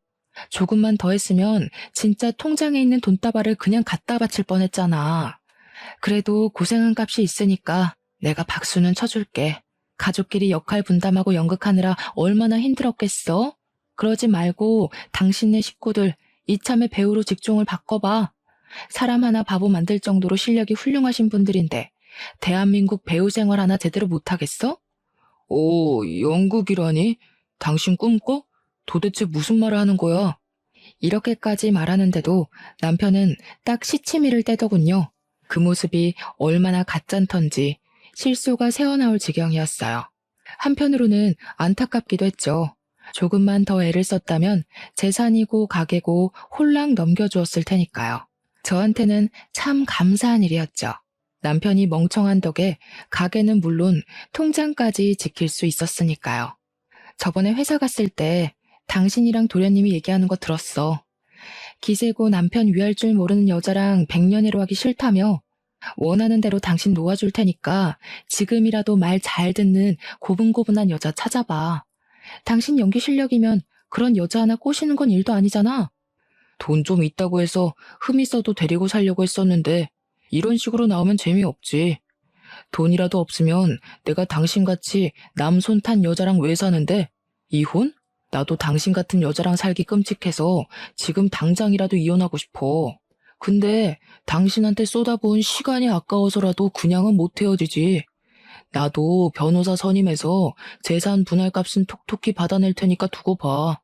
조금만 더 했으면 진짜 통장에 있는 돈다발을 그냥 갖다 바칠 뻔했잖아. 그래도 고생한 값이 있으니까 내가 박수는 쳐줄게. 가족끼리 역할 분담하고 연극하느라 얼마나 힘들었겠어? 그러지 말고 당신네 식구들 이참에 배우로 직종을 바꿔봐. 사람 하나 바보 만들 정도로 실력이 훌륭하신 분들인데 대한민국 배우 생활 하나 제대로 못하겠어? 오, 연극이라니? 당신 꿈꿔? 도대체 무슨 말을 하는 거야? 이렇게까지 말하는데도 남편은 딱 시치미를 떼더군요. 그 모습이 얼마나 가짠턴지 실소가 새어나올 지경이었어요. 한편으로는 안타깝기도 했죠. 조금만 더 애를 썼다면 재산이고 가게고 홀랑 넘겨주었을 테니까요. 저한테는 참 감사한 일이었죠. 남편이 멍청한 덕에 가게는 물론 통장까지 지킬 수 있었으니까요. 저번에 회사 갔을 때 당신이랑 도련님이 얘기하는 거 들었어. 기세고 남편 위할 줄 모르는 여자랑 백년해로 하기 싫다며 원하는 대로 당신 놓아줄 테니까 지금이라도 말 잘 듣는 고분고분한 여자 찾아봐. 당신 연기 실력이면 그런 여자 하나 꼬시는 건 일도 아니잖아. 돈 좀 있다고 해서 흠 있어도 데리고 살려고 했었는데 이런 식으로 나오면 재미없지. 돈이라도 없으면 내가 당신같이 남 손 탄 여자랑 왜 사는데? 이혼? 나도 당신 같은 여자랑 살기 끔찍해서 지금 당장이라도 이혼하고 싶어. 근데 당신한테 쏟아부은 시간이 아까워서라도 그냥은 못 헤어지지. 나도 변호사 선임해서 재산 분할 값은 톡톡히 받아낼 테니까 두고 봐.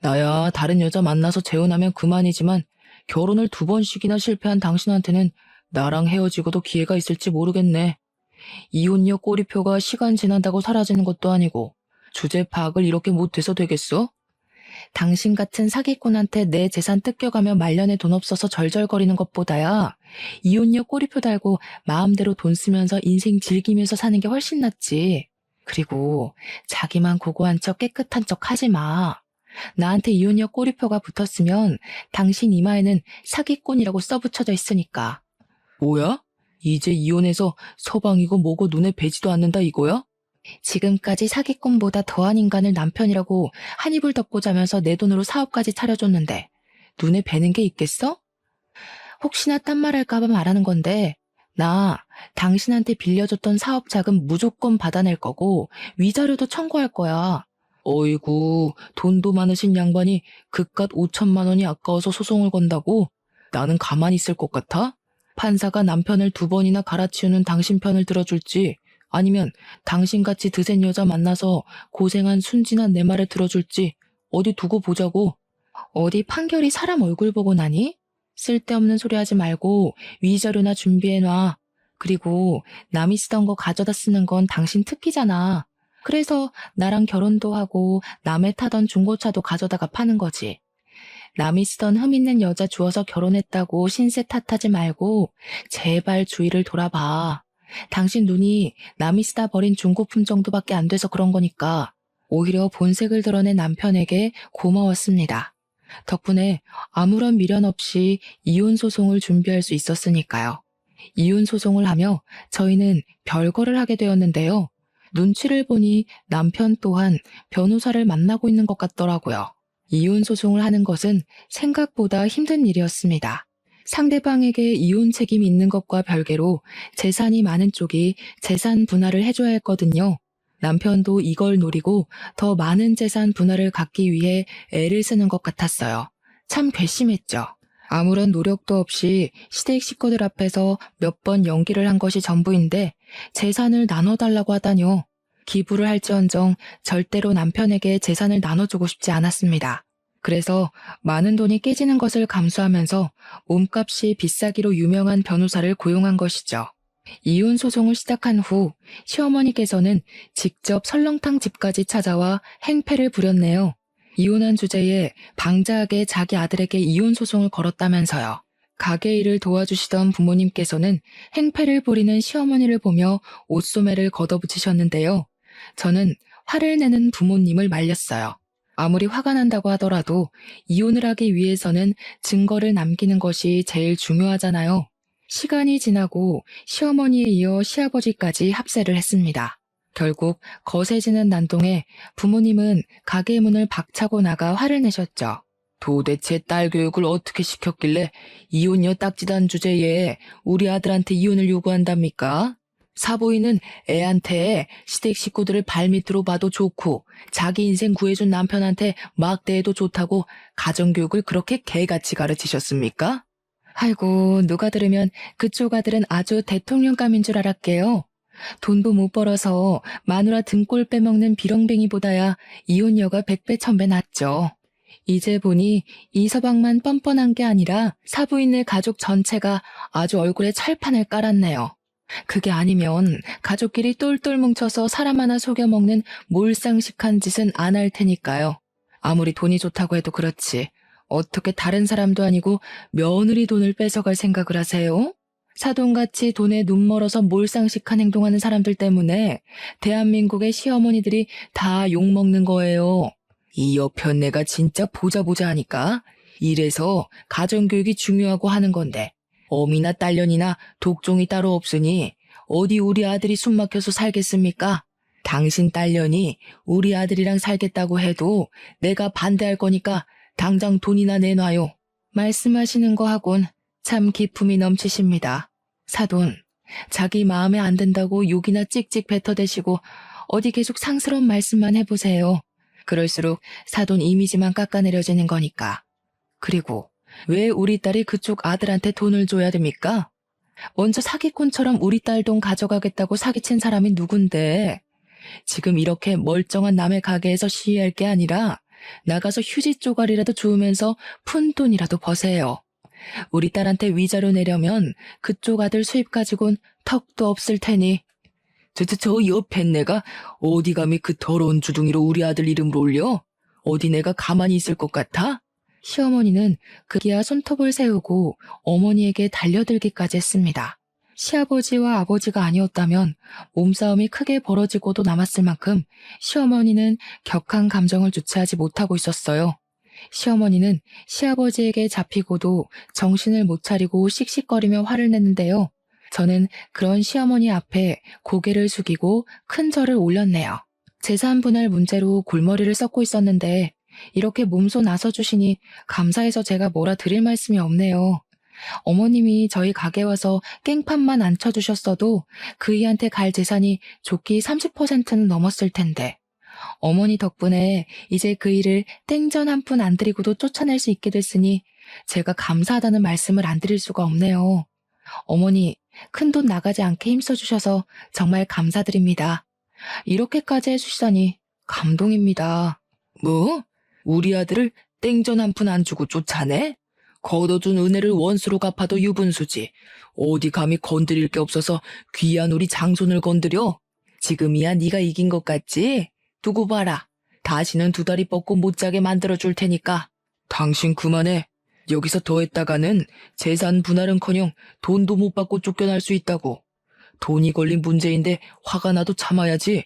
나야 다른 여자 만나서 재혼하면 그만이지만 결혼을 2번씩이나 실패한 당신한테는 나랑 헤어지고도 기회가 있을지 모르겠네. 이혼녀 꼬리표가 시간 지난다고 사라지는 것도 아니고 주제 파악을 이렇게 못해서 되겠어? 당신 같은 사기꾼한테 내 재산 뜯겨가며 말년에 돈 없어서 절절거리는 것보다야 이혼녀 꼬리표 달고 마음대로 돈 쓰면서 인생 즐기면서 사는 게 훨씬 낫지. 그리고 자기만 고고한 척 깨끗한 척 하지 마. 나한테 이혼녀 꼬리표가 붙었으면 당신 이마에는 사기꾼이라고 써붙여져 있으니까. 뭐야? 이제 이혼해서 서방이고 뭐고 눈에 뵈지도 않는다 이거야? 지금까지 사기꾼보다 더한 인간을 남편이라고 한 이불 덮고 자면서 내 돈으로 사업까지 차려줬는데 눈에 뵈는 게 있겠어? 혹시나 딴 말 할까봐 말하는 건데 나 당신한테 빌려줬던 사업 자금 무조건 받아낼 거고 위자료도 청구할 거야. 어이구, 돈도 많으신 양반이 그깟 5천만 원이 아까워서 소송을 건다고? 나는 가만히 있을 것 같아? 판사가 남편을 2번이나 갈아치우는 당신 편을 들어줄지, 아니면 당신같이 드센 여자 만나서 고생한 순진한 내 말을 들어줄지 어디 두고 보자고. 어디 판결이 사람 얼굴 보고 나니? 쓸데없는 소리 하지 말고 위자료나 준비해놔. 그리고 남이 쓰던 거 가져다 쓰는 건 당신 특기잖아. 그래서 나랑 결혼도 하고 남의 타던 중고차도 가져다가 파는 거지. 남이 쓰던 흠 있는 여자 주워서 결혼했다고 신세 탓하지 말고 제발 주위를 돌아봐. 당신 눈이 남이 쓰다 버린 중고품 정도밖에 안 돼서 그런 거니까. 오히려 본색을 드러낸 남편에게 고마웠습니다. 덕분에 아무런 미련 없이 이혼 소송을 준비할 수 있었으니까요. 이혼 소송을 하며 저희는 별거를 하게 되었는데요. 눈치를 보니 남편 또한 변호사를 만나고 있는 것 같더라고요. 이혼 소송을 하는 것은 생각보다 힘든 일이었습니다. 상대방에게 이혼 책임이 있는 것과 별개로 재산이 많은 쪽이 재산 분할을 해줘야 했거든요. 남편도 이걸 노리고 더 많은 재산 분할을 갖기 위해 애를 쓰는 것 같았어요. 참 괘씸했죠. 아무런 노력도 없이 시댁 식구들 앞에서 몇 번 연기를 한 것이 전부인데 재산을 나눠달라고 하다뇨. 기부를 할지언정 절대로 남편에게 재산을 나눠주고 싶지 않았습니다. 그래서 많은 돈이 깨지는 것을 감수하면서 몸값이 비싸기로 유명한 변호사를 고용한 것이죠. 이혼 소송을 시작한 후 시어머니께서는 직접 설렁탕 집까지 찾아와 행패를 부렸네요. 이혼한 주제에 방자하게 자기 아들에게 이혼 소송을 걸었다면서요. 가게 일을 도와주시던 부모님께서는 행패를 부리는 시어머니를 보며 옷소매를 걷어붙이셨는데요. 저는 화를 내는 부모님을 말렸어요. 아무리 화가 난다고 하더라도 이혼을 하기 위해서는 증거를 남기는 것이 제일 중요하잖아요. 시간이 지나고 시어머니에 이어 시아버지까지 합세를 했습니다. 결국 거세지는 난동에 부모님은 가게 문을 박차고 나가 화를 내셨죠. 도대체 딸 교육을 어떻게 시켰길래 이혼녀 딱지단 주제에 우리 아들한테 이혼을 요구한답니까? 사부인은 애한테 시댁 식구들을 발밑으로 봐도 좋고 자기 인생 구해준 남편한테 막대해도 좋다고 가정교육을 그렇게 개같이 가르치셨습니까? 아이고, 누가 들으면 그쪽 아들은 아주 대통령감인 줄 알았게요. 돈도 못 벌어서 마누라 등골 빼먹는 비렁뱅이보다야 이혼녀가 100배 1000배 낫죠. 이제 보니 이서방만 뻔뻔한 게 아니라 사부인네 가족 전체가 아주 얼굴에 철판을 깔았네요. 그게 아니면 가족끼리 똘똘 뭉쳐서 사람 하나 속여먹는 몰상식한 짓은 안 할 테니까요. 아무리 돈이 좋다고 해도 그렇지. 어떻게 다른 사람도 아니고 며느리 돈을 뺏어갈 생각을 하세요? 사돈같이 돈에 눈 멀어서 몰상식한 행동하는 사람들 때문에 대한민국의 시어머니들이 다 욕먹는 거예요. 이 여편네가 진짜 보자 하니까. 이래서 가정교육이 중요하고 하는 건데 어미나 딸년이나 독종이 따로 없으니 어디 우리 아들이 숨막혀서 살겠습니까? 당신 딸년이 우리 아들이랑 살겠다고 해도 내가 반대할 거니까 당장 돈이나 내놔요. 말씀하시는 거 하곤 참 기품이 넘치십니다. 사돈, 자기 마음에 안 든다고 욕이나 찍찍 뱉어대시고 어디 계속 상스러운 말씀만 해보세요. 그럴수록 사돈 이미지만 깎아내려지는 거니까. 그리고 왜 우리 딸이 그쪽 아들한테 돈을 줘야 됩니까? 먼저 사기꾼처럼 우리 딸 돈 가져가겠다고 사기친 사람이 누군데? 지금 이렇게 멀쩡한 남의 가게에서 시위할 게 아니라 나가서 휴지 쪼가리라도 주우면서 푼 돈이라도 버세요. 우리 딸한테 위자료 내려면 그쪽 아들 수입 가지고는 턱도 없을 테니. 저 옆에 내가 어디 감히 그 더러운 주둥이로 우리 아들 이름을 올려? 어디 내가 가만히 있을 것 같아? 시어머니는 그기야 손톱을 세우고 어머니에게 달려들기까지 했습니다. 시아버지와 아버지가 아니었다면 몸싸움이 크게 벌어지고도 남았을 만큼 시어머니는 격한 감정을 주체하지 못하고 있었어요. 시어머니는 시아버지에게 잡히고도 정신을 못 차리고 씩씩거리며 화를 냈는데요. 저는 그런 시어머니 앞에 고개를 숙이고 큰 절을 올렸네요. 재산 분할 문제로 골머리를 썩고 있었는데 이렇게 몸소 나서주시니 감사해서 제가 뭐라 드릴 말씀이 없네요. 어머님이 저희 가게 와서 깽판만 안 쳐주셨어도 그이한테 갈 재산이 좋기 30%는 넘었을 텐데 어머니 덕분에 이제 그 일을 땡전 한 푼 안 들이고도 쫓아낼 수 있게 됐으니 제가 감사하다는 말씀을 안 드릴 수가 없네요. 어머니, 큰돈 나가지 않게 힘써주셔서 정말 감사드립니다. 이렇게까지 해주시다니 감동입니다. 뭐? 우리 아들을 땡전 한 푼 안 주고 쫓아내? 걷어준 은혜를 원수로 갚아도 유분수지. 어디 감히 건드릴 게 없어서 귀한 우리 장손을 건드려? 지금이야 네가 이긴 것 같지? 두고 봐라. 다시는 두 다리 뻗고 못 자게 만들어줄 테니까. 당신 그만해. 여기서 더 했다가는 재산 분할은커녕 돈도 못 받고 쫓겨날 수 있다고. 돈이 걸린 문제인데 화가 나도 참아야지.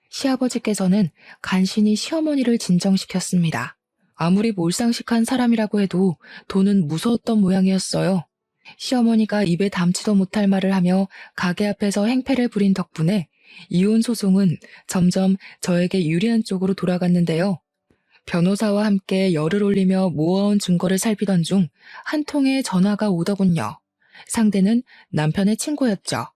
시아버지께서는 간신히 시어머니를 진정시켰습니다. 아무리 몰상식한 사람이라고 해도 돈은 무서웠던 모양이었어요. 시어머니가 입에 담지도 못할 말을 하며 가게 앞에서 행패를 부린 덕분에 이혼 소송은 점점 저에게 유리한 쪽으로 돌아갔는데요. 변호사와 함께 열을 올리며 모아온 증거를 살피던 중 한 통의 전화가 오더군요. 상대는 남편의 친구였죠.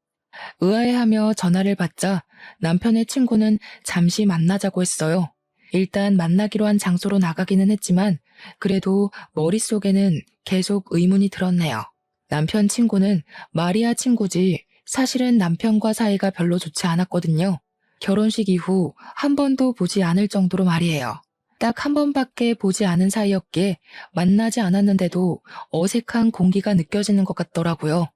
의아해하며 전화를 받자 남편의 친구는 잠시 만나자고 했어요. 일단 만나기로 한 장소로 나가기는 했지만 그래도 머릿속에는 계속 의문이 들었네요. 남편 친구는 마리아 친구지 사실은 남편과 사이가 별로 좋지 않았거든요. 결혼식 이후 한 번도 보지 않을 정도로 말이에요. 딱 한 번밖에 보지 않은 사이였기에 만나지 않았는데도 어색한 공기가 느껴지는 것 같더라고요.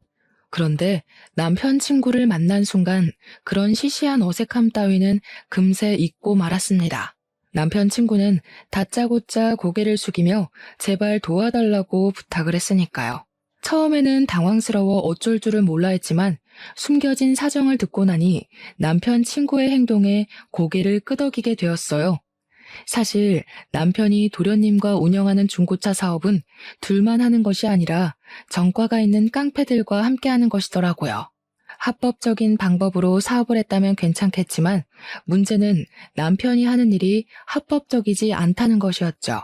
그런데 남편 친구를 만난 순간 그런 시시한 어색함 따위는 금세 잊고 말았습니다. 남편 친구는 다짜고짜 고개를 숙이며 제발 도와달라고 부탁을 했으니까요. 처음에는 당황스러워 어쩔 줄을 몰라 했지만 숨겨진 사정을 듣고 나니 남편 친구의 행동에 고개를 끄덕이게 되었어요. 사실 남편이 도련님과 운영하는 중고차 사업은 둘만 하는 것이 아니라 정과가 있는 깡패들과 함께하는 것이더라고요. 합법적인 방법으로 사업을 했다면 괜찮겠지만 문제는 남편이 하는 일이 합법적이지 않다는 것이었죠.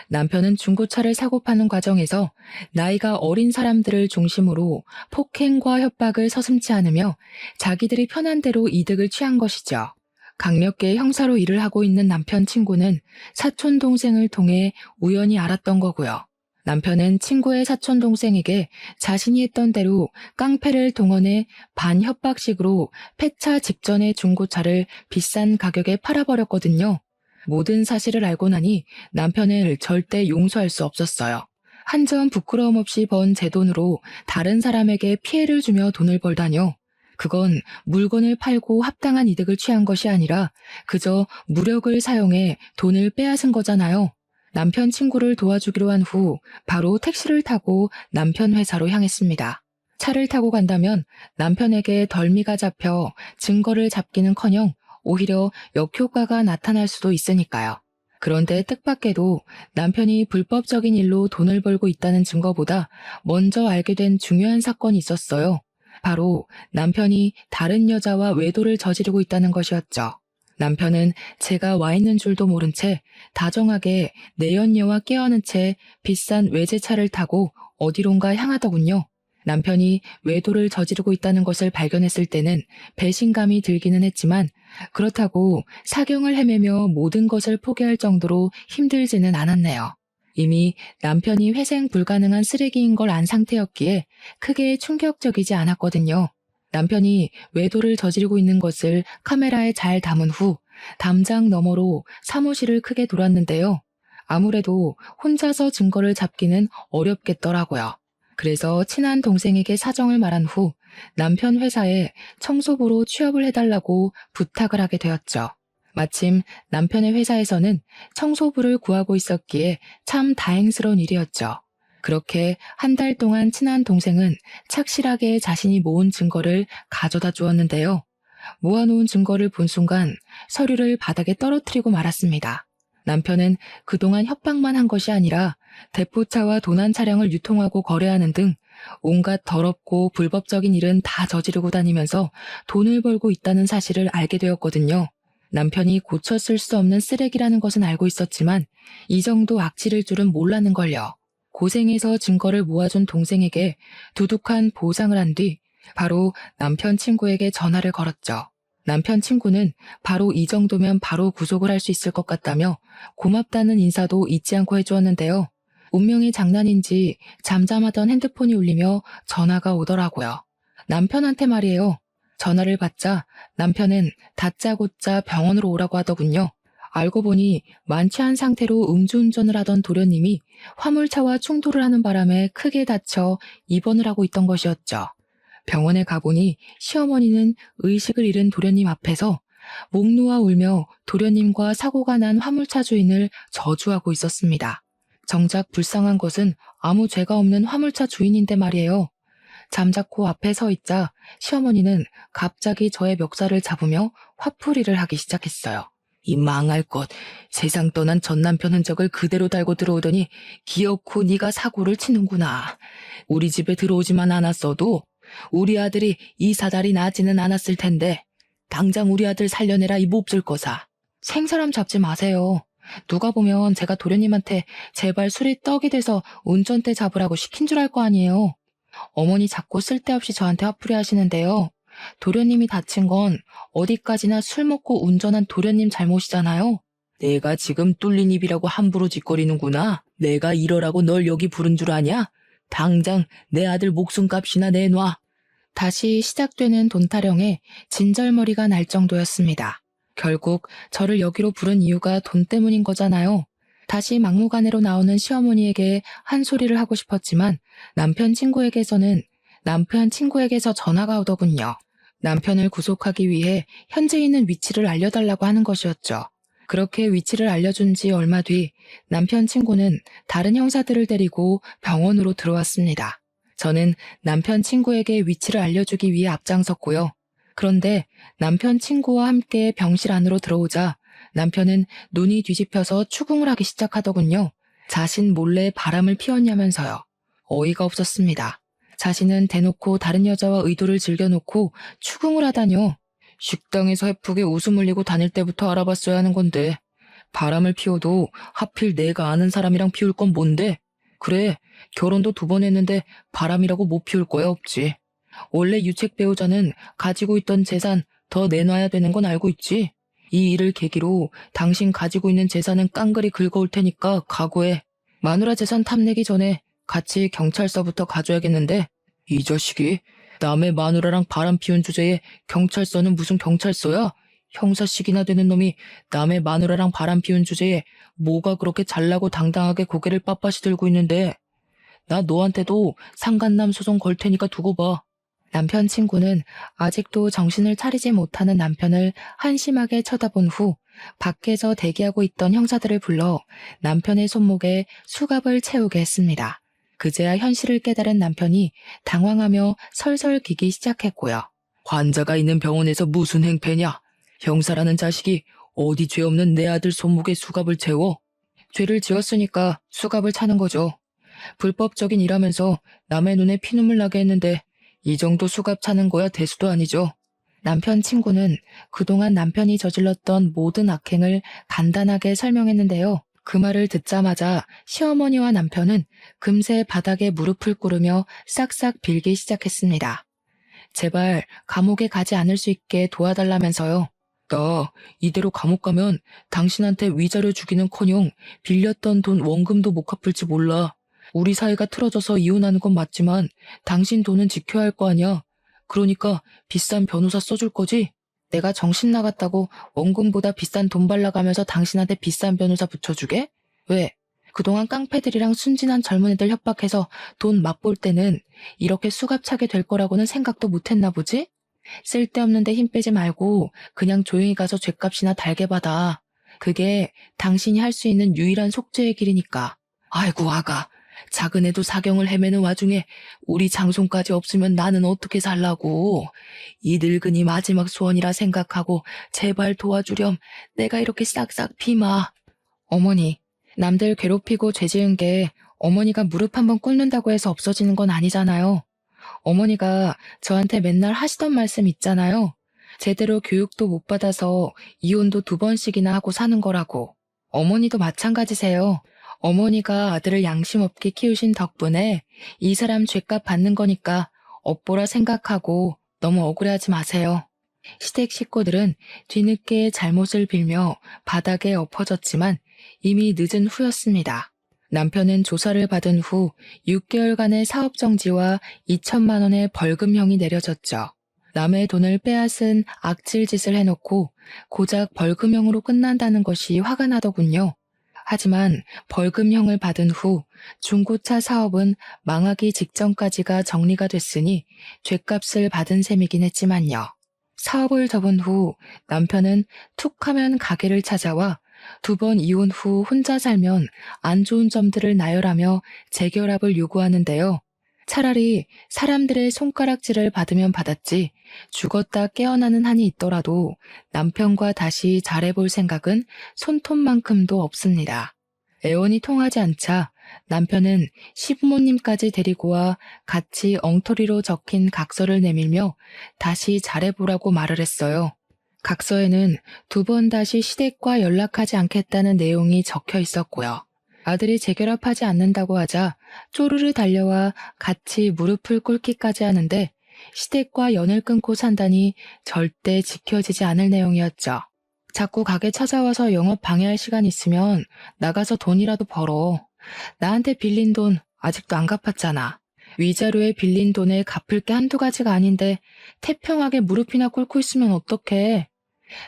남편은 중고차를 사고 파는 과정에서 나이가 어린 사람들을 중심으로 폭행과 협박을 서슴지 않으며 자기들이 편한 대로 이득을 취한 것이죠. 강력계 형사로 일을 하고 있는 남편 친구는 사촌 동생을 통해 우연히 알았던 거고요. 남편은 친구의 사촌 동생에게 자신이 했던 대로 깡패를 동원해 반협박식으로 폐차 직전의 중고차를 비싼 가격에 팔아버렸거든요. 모든 사실을 알고 나니 남편을 절대 용서할 수 없었어요. 한 점 부끄러움 없이 번 제 돈으로 다른 사람에게 피해를 주며 돈을 벌다뇨. 그건 물건을 팔고 합당한 이득을 취한 것이 아니라 그저 무력을 사용해 돈을 빼앗은 거잖아요. 남편 친구를 도와주기로 한 후 바로 택시를 타고 남편 회사로 향했습니다. 차를 타고 간다면 남편에게 덜미가 잡혀 증거를 잡기는커녕 오히려 역효과가 나타날 수도 있으니까요. 그런데 뜻밖에도 남편이 불법적인 일로 돈을 벌고 있다는 증거보다 먼저 알게 된 중요한 사건이 있었어요. 바로 남편이 다른 여자와 외도를 저지르고 있다는 것이었죠. 남편은 제가 와 있는 줄도 모른 채 다정하게 내연녀와 깨어는 채 비싼 외제차를 타고 어디론가 향하더군요. 남편이 외도를 저지르고 있다는 것을 발견했을 때는 배신감이 들기는 했지만 그렇다고 사경을 헤매며 모든 것을 포기할 정도로 힘들지는 않았네요. 이미 남편이 회생 불가능한 쓰레기인 걸 안 상태였기에 크게 충격적이지 않았거든요. 남편이 외도를 저지르고 있는 것을 카메라에 잘 담은 후 담장 너머로 사무실을 크게 돌았는데요. 아무래도 혼자서 증거를 잡기는 어렵겠더라고요. 그래서 친한 동생에게 사정을 말한 후 남편 회사에 청소부로 취업을 해달라고 부탁을 하게 되었죠. 마침 남편의 회사에서는 청소부를 구하고 있었기에 참 다행스러운 일이었죠. 그렇게 한 달 동안 친한 동생은 착실하게 자신이 모은 증거를 가져다 주었는데요. 모아놓은 증거를 본 순간 서류를 바닥에 떨어뜨리고 말았습니다. 남편은 그동안 협박만 한 것이 아니라 대포차와 도난 차량을 유통하고 거래하는 등 온갖 더럽고 불법적인 일은 다 저지르고 다니면서 돈을 벌고 있다는 사실을 알게 되었거든요. 남편이 고쳐 쓸 수 없는 쓰레기라는 것은 알고 있었지만 이 정도 악질일 줄은 몰랐는걸요. 고생해서 증거를 모아준 동생에게 두둑한 보상을 한 뒤 바로 남편 친구에게 전화를 걸었죠. 남편 친구는 바로 이 정도면 바로 구속을 할 수 있을 것 같다며 고맙다는 인사도 잊지 않고 해주었는데요. 운명이 장난인지 잠잠하던 핸드폰이 울리며 전화가 오더라고요. 남편한테 말이에요. 전화를 받자 남편은 다짜고짜 병원으로 오라고 하더군요. 알고 보니 만취한 상태로 음주운전을 하던 도련님이 화물차와 충돌을 하는 바람에 크게 다쳐 입원을 하고 있던 것이었죠. 병원에 가보니 시어머니는 의식을 잃은 도련님 앞에서 목 놓아 울며 도련님과 사고가 난 화물차 주인을 저주하고 있었습니다. 정작 불쌍한 것은 아무 죄가 없는 화물차 주인인데 말이에요. 잠자코 앞에 서 있자 시어머니는 갑자기 저의 멱살을 잡으며 화풀이를 하기 시작했어요. 이 망할 것, 세상 떠난 전 남편 흔적을 그대로 달고 들어오더니 기어코 네가 사고를 치는구나. 우리 집에 들어오지만 않았어도 우리 아들이 이 사달이 나지는 않았을 텐데 당장 우리 아들 살려내라 이 몹쓸 거사. 생사람 잡지 마세요. 누가 보면 제가 도련님한테 제발 술이 떡이 돼서 운전대 잡으라고 시킨 줄 알 거 아니에요. 어머니 자꾸 쓸데없이 저한테 화풀이 하시는데요. 도련님이 다친 건 어디까지나 술 먹고 운전한 도련님 잘못이잖아요. 내가 지금 뚫린 입이라고 함부로 짓거리는구나. 내가 이러라고 널 여기 부른 줄 아냐? 당장 내 아들 목숨값이나 내놔. 다시 시작되는 돈 타령에 진절머리가 날 정도였습니다. 결국 저를 여기로 부른 이유가 돈 때문인 거잖아요. 다시 막무가내로 나오는 시어머니에게 한 소리를 하고 싶었지만 남편 친구에게서 전화가 오더군요. 남편을 구속하기 위해 현재 있는 위치를 알려달라고 하는 것이었죠. 그렇게 위치를 알려준 지 얼마 뒤 남편 친구는 다른 형사들을 데리고 병원으로 들어왔습니다. 저는 남편 친구에게 위치를 알려주기 위해 앞장섰고요. 그런데 남편 친구와 함께 병실 안으로 들어오자 남편은 눈이 뒤집혀서 추궁을 하기 시작하더군요. 자신 몰래 바람을 피웠냐면서요. 어이가 없었습니다. 자신은 대놓고 다른 여자와 의도를 즐겨놓고 추궁을 하다뇨. 식당에서 해프게 웃음 흘리고 다닐 때부터 알아봤어야 하는 건데 바람을 피워도 하필 내가 아는 사람이랑 피울 건 뭔데? 그래, 결혼도 2번 했는데 바람이라고 못 피울 거야 없지. 원래 유책 배우자는 가지고 있던 재산 더 내놔야 되는 건 알고 있지. 이 일을 계기로 당신 가지고 있는 재산은 깡그리 긁어올 테니까 각오해. 마누라 재산 탐내기 전에 같이 경찰서부터 가줘야겠는데 이 자식이 남의 마누라랑 바람 피운 주제에 경찰서는 무슨 경찰서야? 형사식이나 되는 놈이 남의 마누라랑 바람 피운 주제에 뭐가 그렇게 잘나고 당당하게 고개를 빳빳이 들고 있는데 나 너한테도 상간남 소송 걸 테니까 두고 봐. 남편 친구는 아직도 정신을 차리지 못하는 남편을 한심하게 쳐다본 후 밖에서 대기하고 있던 형사들을 불러 남편의 손목에 수갑을 채우게 했습니다. 그제야 현실을 깨달은 남편이 당황하며 설설 기기 시작했고요. 환자가 있는 병원에서 무슨 행패냐? 형사라는 자식이 어디 죄 없는 내 아들 손목에 수갑을 채워? 죄를 지었으니까 수갑을 차는 거죠. 불법적인 일하면서 남의 눈에 피눈물 나게 했는데 이 정도 수갑 차는 거야 대수도 아니죠. 남편 친구는 그동안 남편이 저질렀던 모든 악행을 간단하게 설명했는데요. 그 말을 듣자마자 시어머니와 남편은 금세 바닥에 무릎을 꿇으며 싹싹 빌기 시작했습니다. 제발 감옥에 가지 않을 수 있게 도와달라면서요. 나 이대로 감옥 가면 당신한테 위자료 주기는커녕 빌렸던 돈 원금도 못 갚을지 몰라. 우리 사이가 틀어져서 이혼하는 건 맞지만 당신 돈은 지켜야 할 거 아니야. 그러니까 비싼 변호사 써줄 거지? 내가 정신 나갔다고 원금보다 비싼 돈 발라가면서 당신한테 비싼 변호사 붙여주게? 왜? 그동안 깡패들이랑 순진한 젊은 애들 협박해서 돈 맛볼 때는 이렇게 수갑차게 될 거라고는 생각도 못했나 보지? 쓸데없는데 힘 빼지 말고 그냥 조용히 가서 죗값이나 달게 받아. 그게 당신이 할 수 있는 유일한 속죄의 길이니까. 아이고 아가, 작은 애도 사경을 헤매는 와중에 우리 장손까지 없으면 나는 어떻게 살라고. 이 늙은이 마지막 소원이라 생각하고 제발 도와주렴. 내가 이렇게 싹싹 비마. 어머니, 남들 괴롭히고 죄 지은 게 어머니가 무릎 한번 꿇는다고 해서 없어지는 건 아니잖아요. 어머니가 저한테 맨날 하시던 말씀 있잖아요. 제대로 교육도 못 받아서 이혼도 2번씩이나 하고 사는 거라고. 어머니도 마찬가지세요. 어머니가 아들을 양심 없게 키우신 덕분에 이 사람 죗값 받는 거니까 업보라 생각하고 너무 억울해하지 마세요. 시댁 식구들은 뒤늦게 잘못을 빌며 바닥에 엎어졌지만 이미 늦은 후였습니다. 남편은 조사를 받은 후 6개월간의 사업 정지와 2천만 원의 벌금형이 내려졌죠. 남의 돈을 빼앗은 악질짓을 해놓고 고작 벌금형으로 끝난다는 것이 화가 나더군요. 하지만 벌금형을 받은 후 중고차 사업은 망하기 직전까지가 정리가 됐으니 죗값을 받은 셈이긴 했지만요. 사업을 접은 후 남편은 툭 하면 가게를 찾아와 2번 이혼 후 혼자 살면 안 좋은 점들을 나열하며 재결합을 요구하는데요. 차라리 사람들의 손가락질을 받으면 받았지 죽었다 깨어나는 한이 있더라도 남편과 다시 잘해볼 생각은 손톱만큼도 없습니다. 애원이 통하지 않자 남편은 시부모님까지 데리고 와 같이 엉터리로 적힌 각서를 내밀며 다시 잘해보라고 말을 했어요. 각서에는 2번 다시 시댁과 연락하지 않겠다는 내용이 적혀 있었고요. 아들이 재결합하지 않는다고 하자 쪼르르 달려와 같이 무릎을 꿇기까지 하는데 시댁과 연을 끊고 산다니 절대 지켜지지 않을 내용이었죠. 자꾸 가게 찾아와서 영업 방해할 시간 있으면 나가서 돈이라도 벌어. 나한테 빌린 돈 아직도 안 갚았잖아. 위자료에 빌린 돈을 갚을 게 한두 가지가 아닌데 태평하게 무릎이나 꿇고 있으면 어떡해.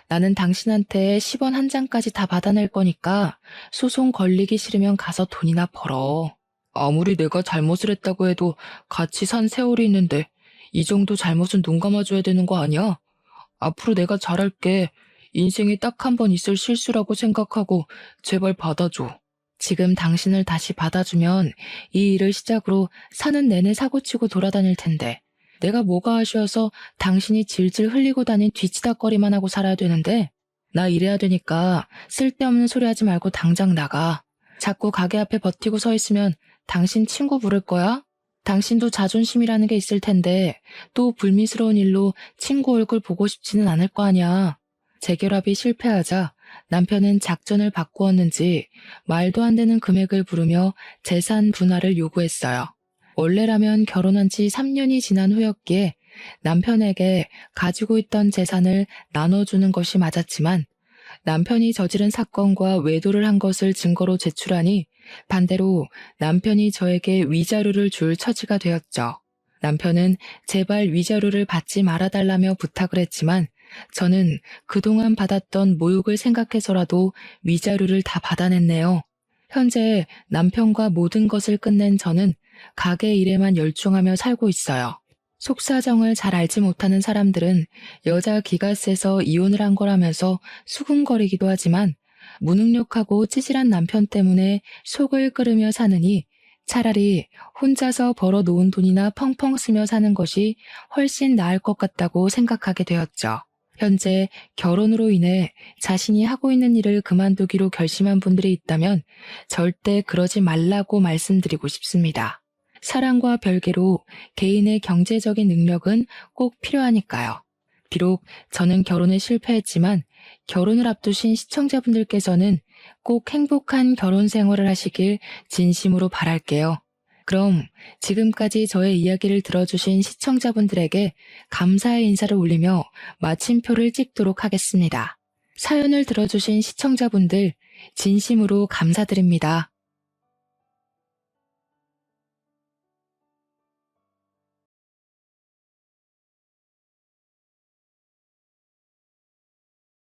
나는 당신한테 10원 한 장까지 다 받아낼 거니까 소송 걸리기 싫으면 가서 돈이나 벌어. 아무리 내가 잘못을 했다고 해도 같이 산 세월이 있는데 이 정도 잘못은 눈 감아줘야 되는 거 아니야? 앞으로 내가 잘할게. 인생에 딱 한 번 있을 실수라고 생각하고 제발 받아줘. 지금 당신을 다시 받아주면 이 일을 시작으로 사는 내내 사고치고 돌아다닐 텐데 내가 뭐가 아쉬워서 당신이 질질 흘리고 다닌 뒤치다거리만 하고 살아야 되는데 나 이래야 되니까 쓸데없는 소리 하지 말고 당장 나가. 자꾸 가게 앞에 버티고 서 있으면 당신 친구 부를 거야? 당신도 자존심이라는 게 있을 텐데 또 불미스러운 일로 친구 얼굴 보고 싶지는 않을 거 아니야. 재결합이 실패하자 남편은 작전을 바꾸었는지 말도 안 되는 금액을 부르며 재산 분할을 요구했어요. 원래라면 결혼한 지 3년이 지난 후였기에 남편에게 가지고 있던 재산을 나눠주는 것이 맞았지만 남편이 저지른 사건과 외도를 한 것을 증거로 제출하니 반대로 남편이 저에게 위자료를 줄 처지가 되었죠. 남편은 제발 위자료를 받지 말아달라며 부탁을 했지만 저는 그동안 받았던 모욕을 생각해서라도 위자료를 다 받아냈네요. 현재 남편과 모든 것을 끝낸 저는 가게 일에만 열중하며 살고 있어요. 속사정을 잘 알지 못하는 사람들은 여자 기가 세서 이혼을 한 거라면서 수군거리기도 하지만 무능력하고 찌질한 남편 때문에 속을 끓으며 사느니 차라리 혼자서 벌어놓은 돈이나 펑펑 쓰며 사는 것이 훨씬 나을 것 같다고 생각하게 되었죠. 현재 결혼으로 인해 자신이 하고 있는 일을 그만두기로 결심한 분들이 있다면 절대 그러지 말라고 말씀드리고 싶습니다. 사랑과 별개로 개인의 경제적인 능력은 꼭 필요하니까요. 비록 저는 결혼에 실패했지만 결혼을 앞두신 시청자분들께서는 꼭 행복한 결혼 생활을 하시길 진심으로 바랄게요. 그럼 지금까지 저의 이야기를 들어주신 시청자분들에게 감사의 인사를 올리며 마침표를 찍도록 하겠습니다. 사연을 들어주신 시청자분들 진심으로 감사드립니다.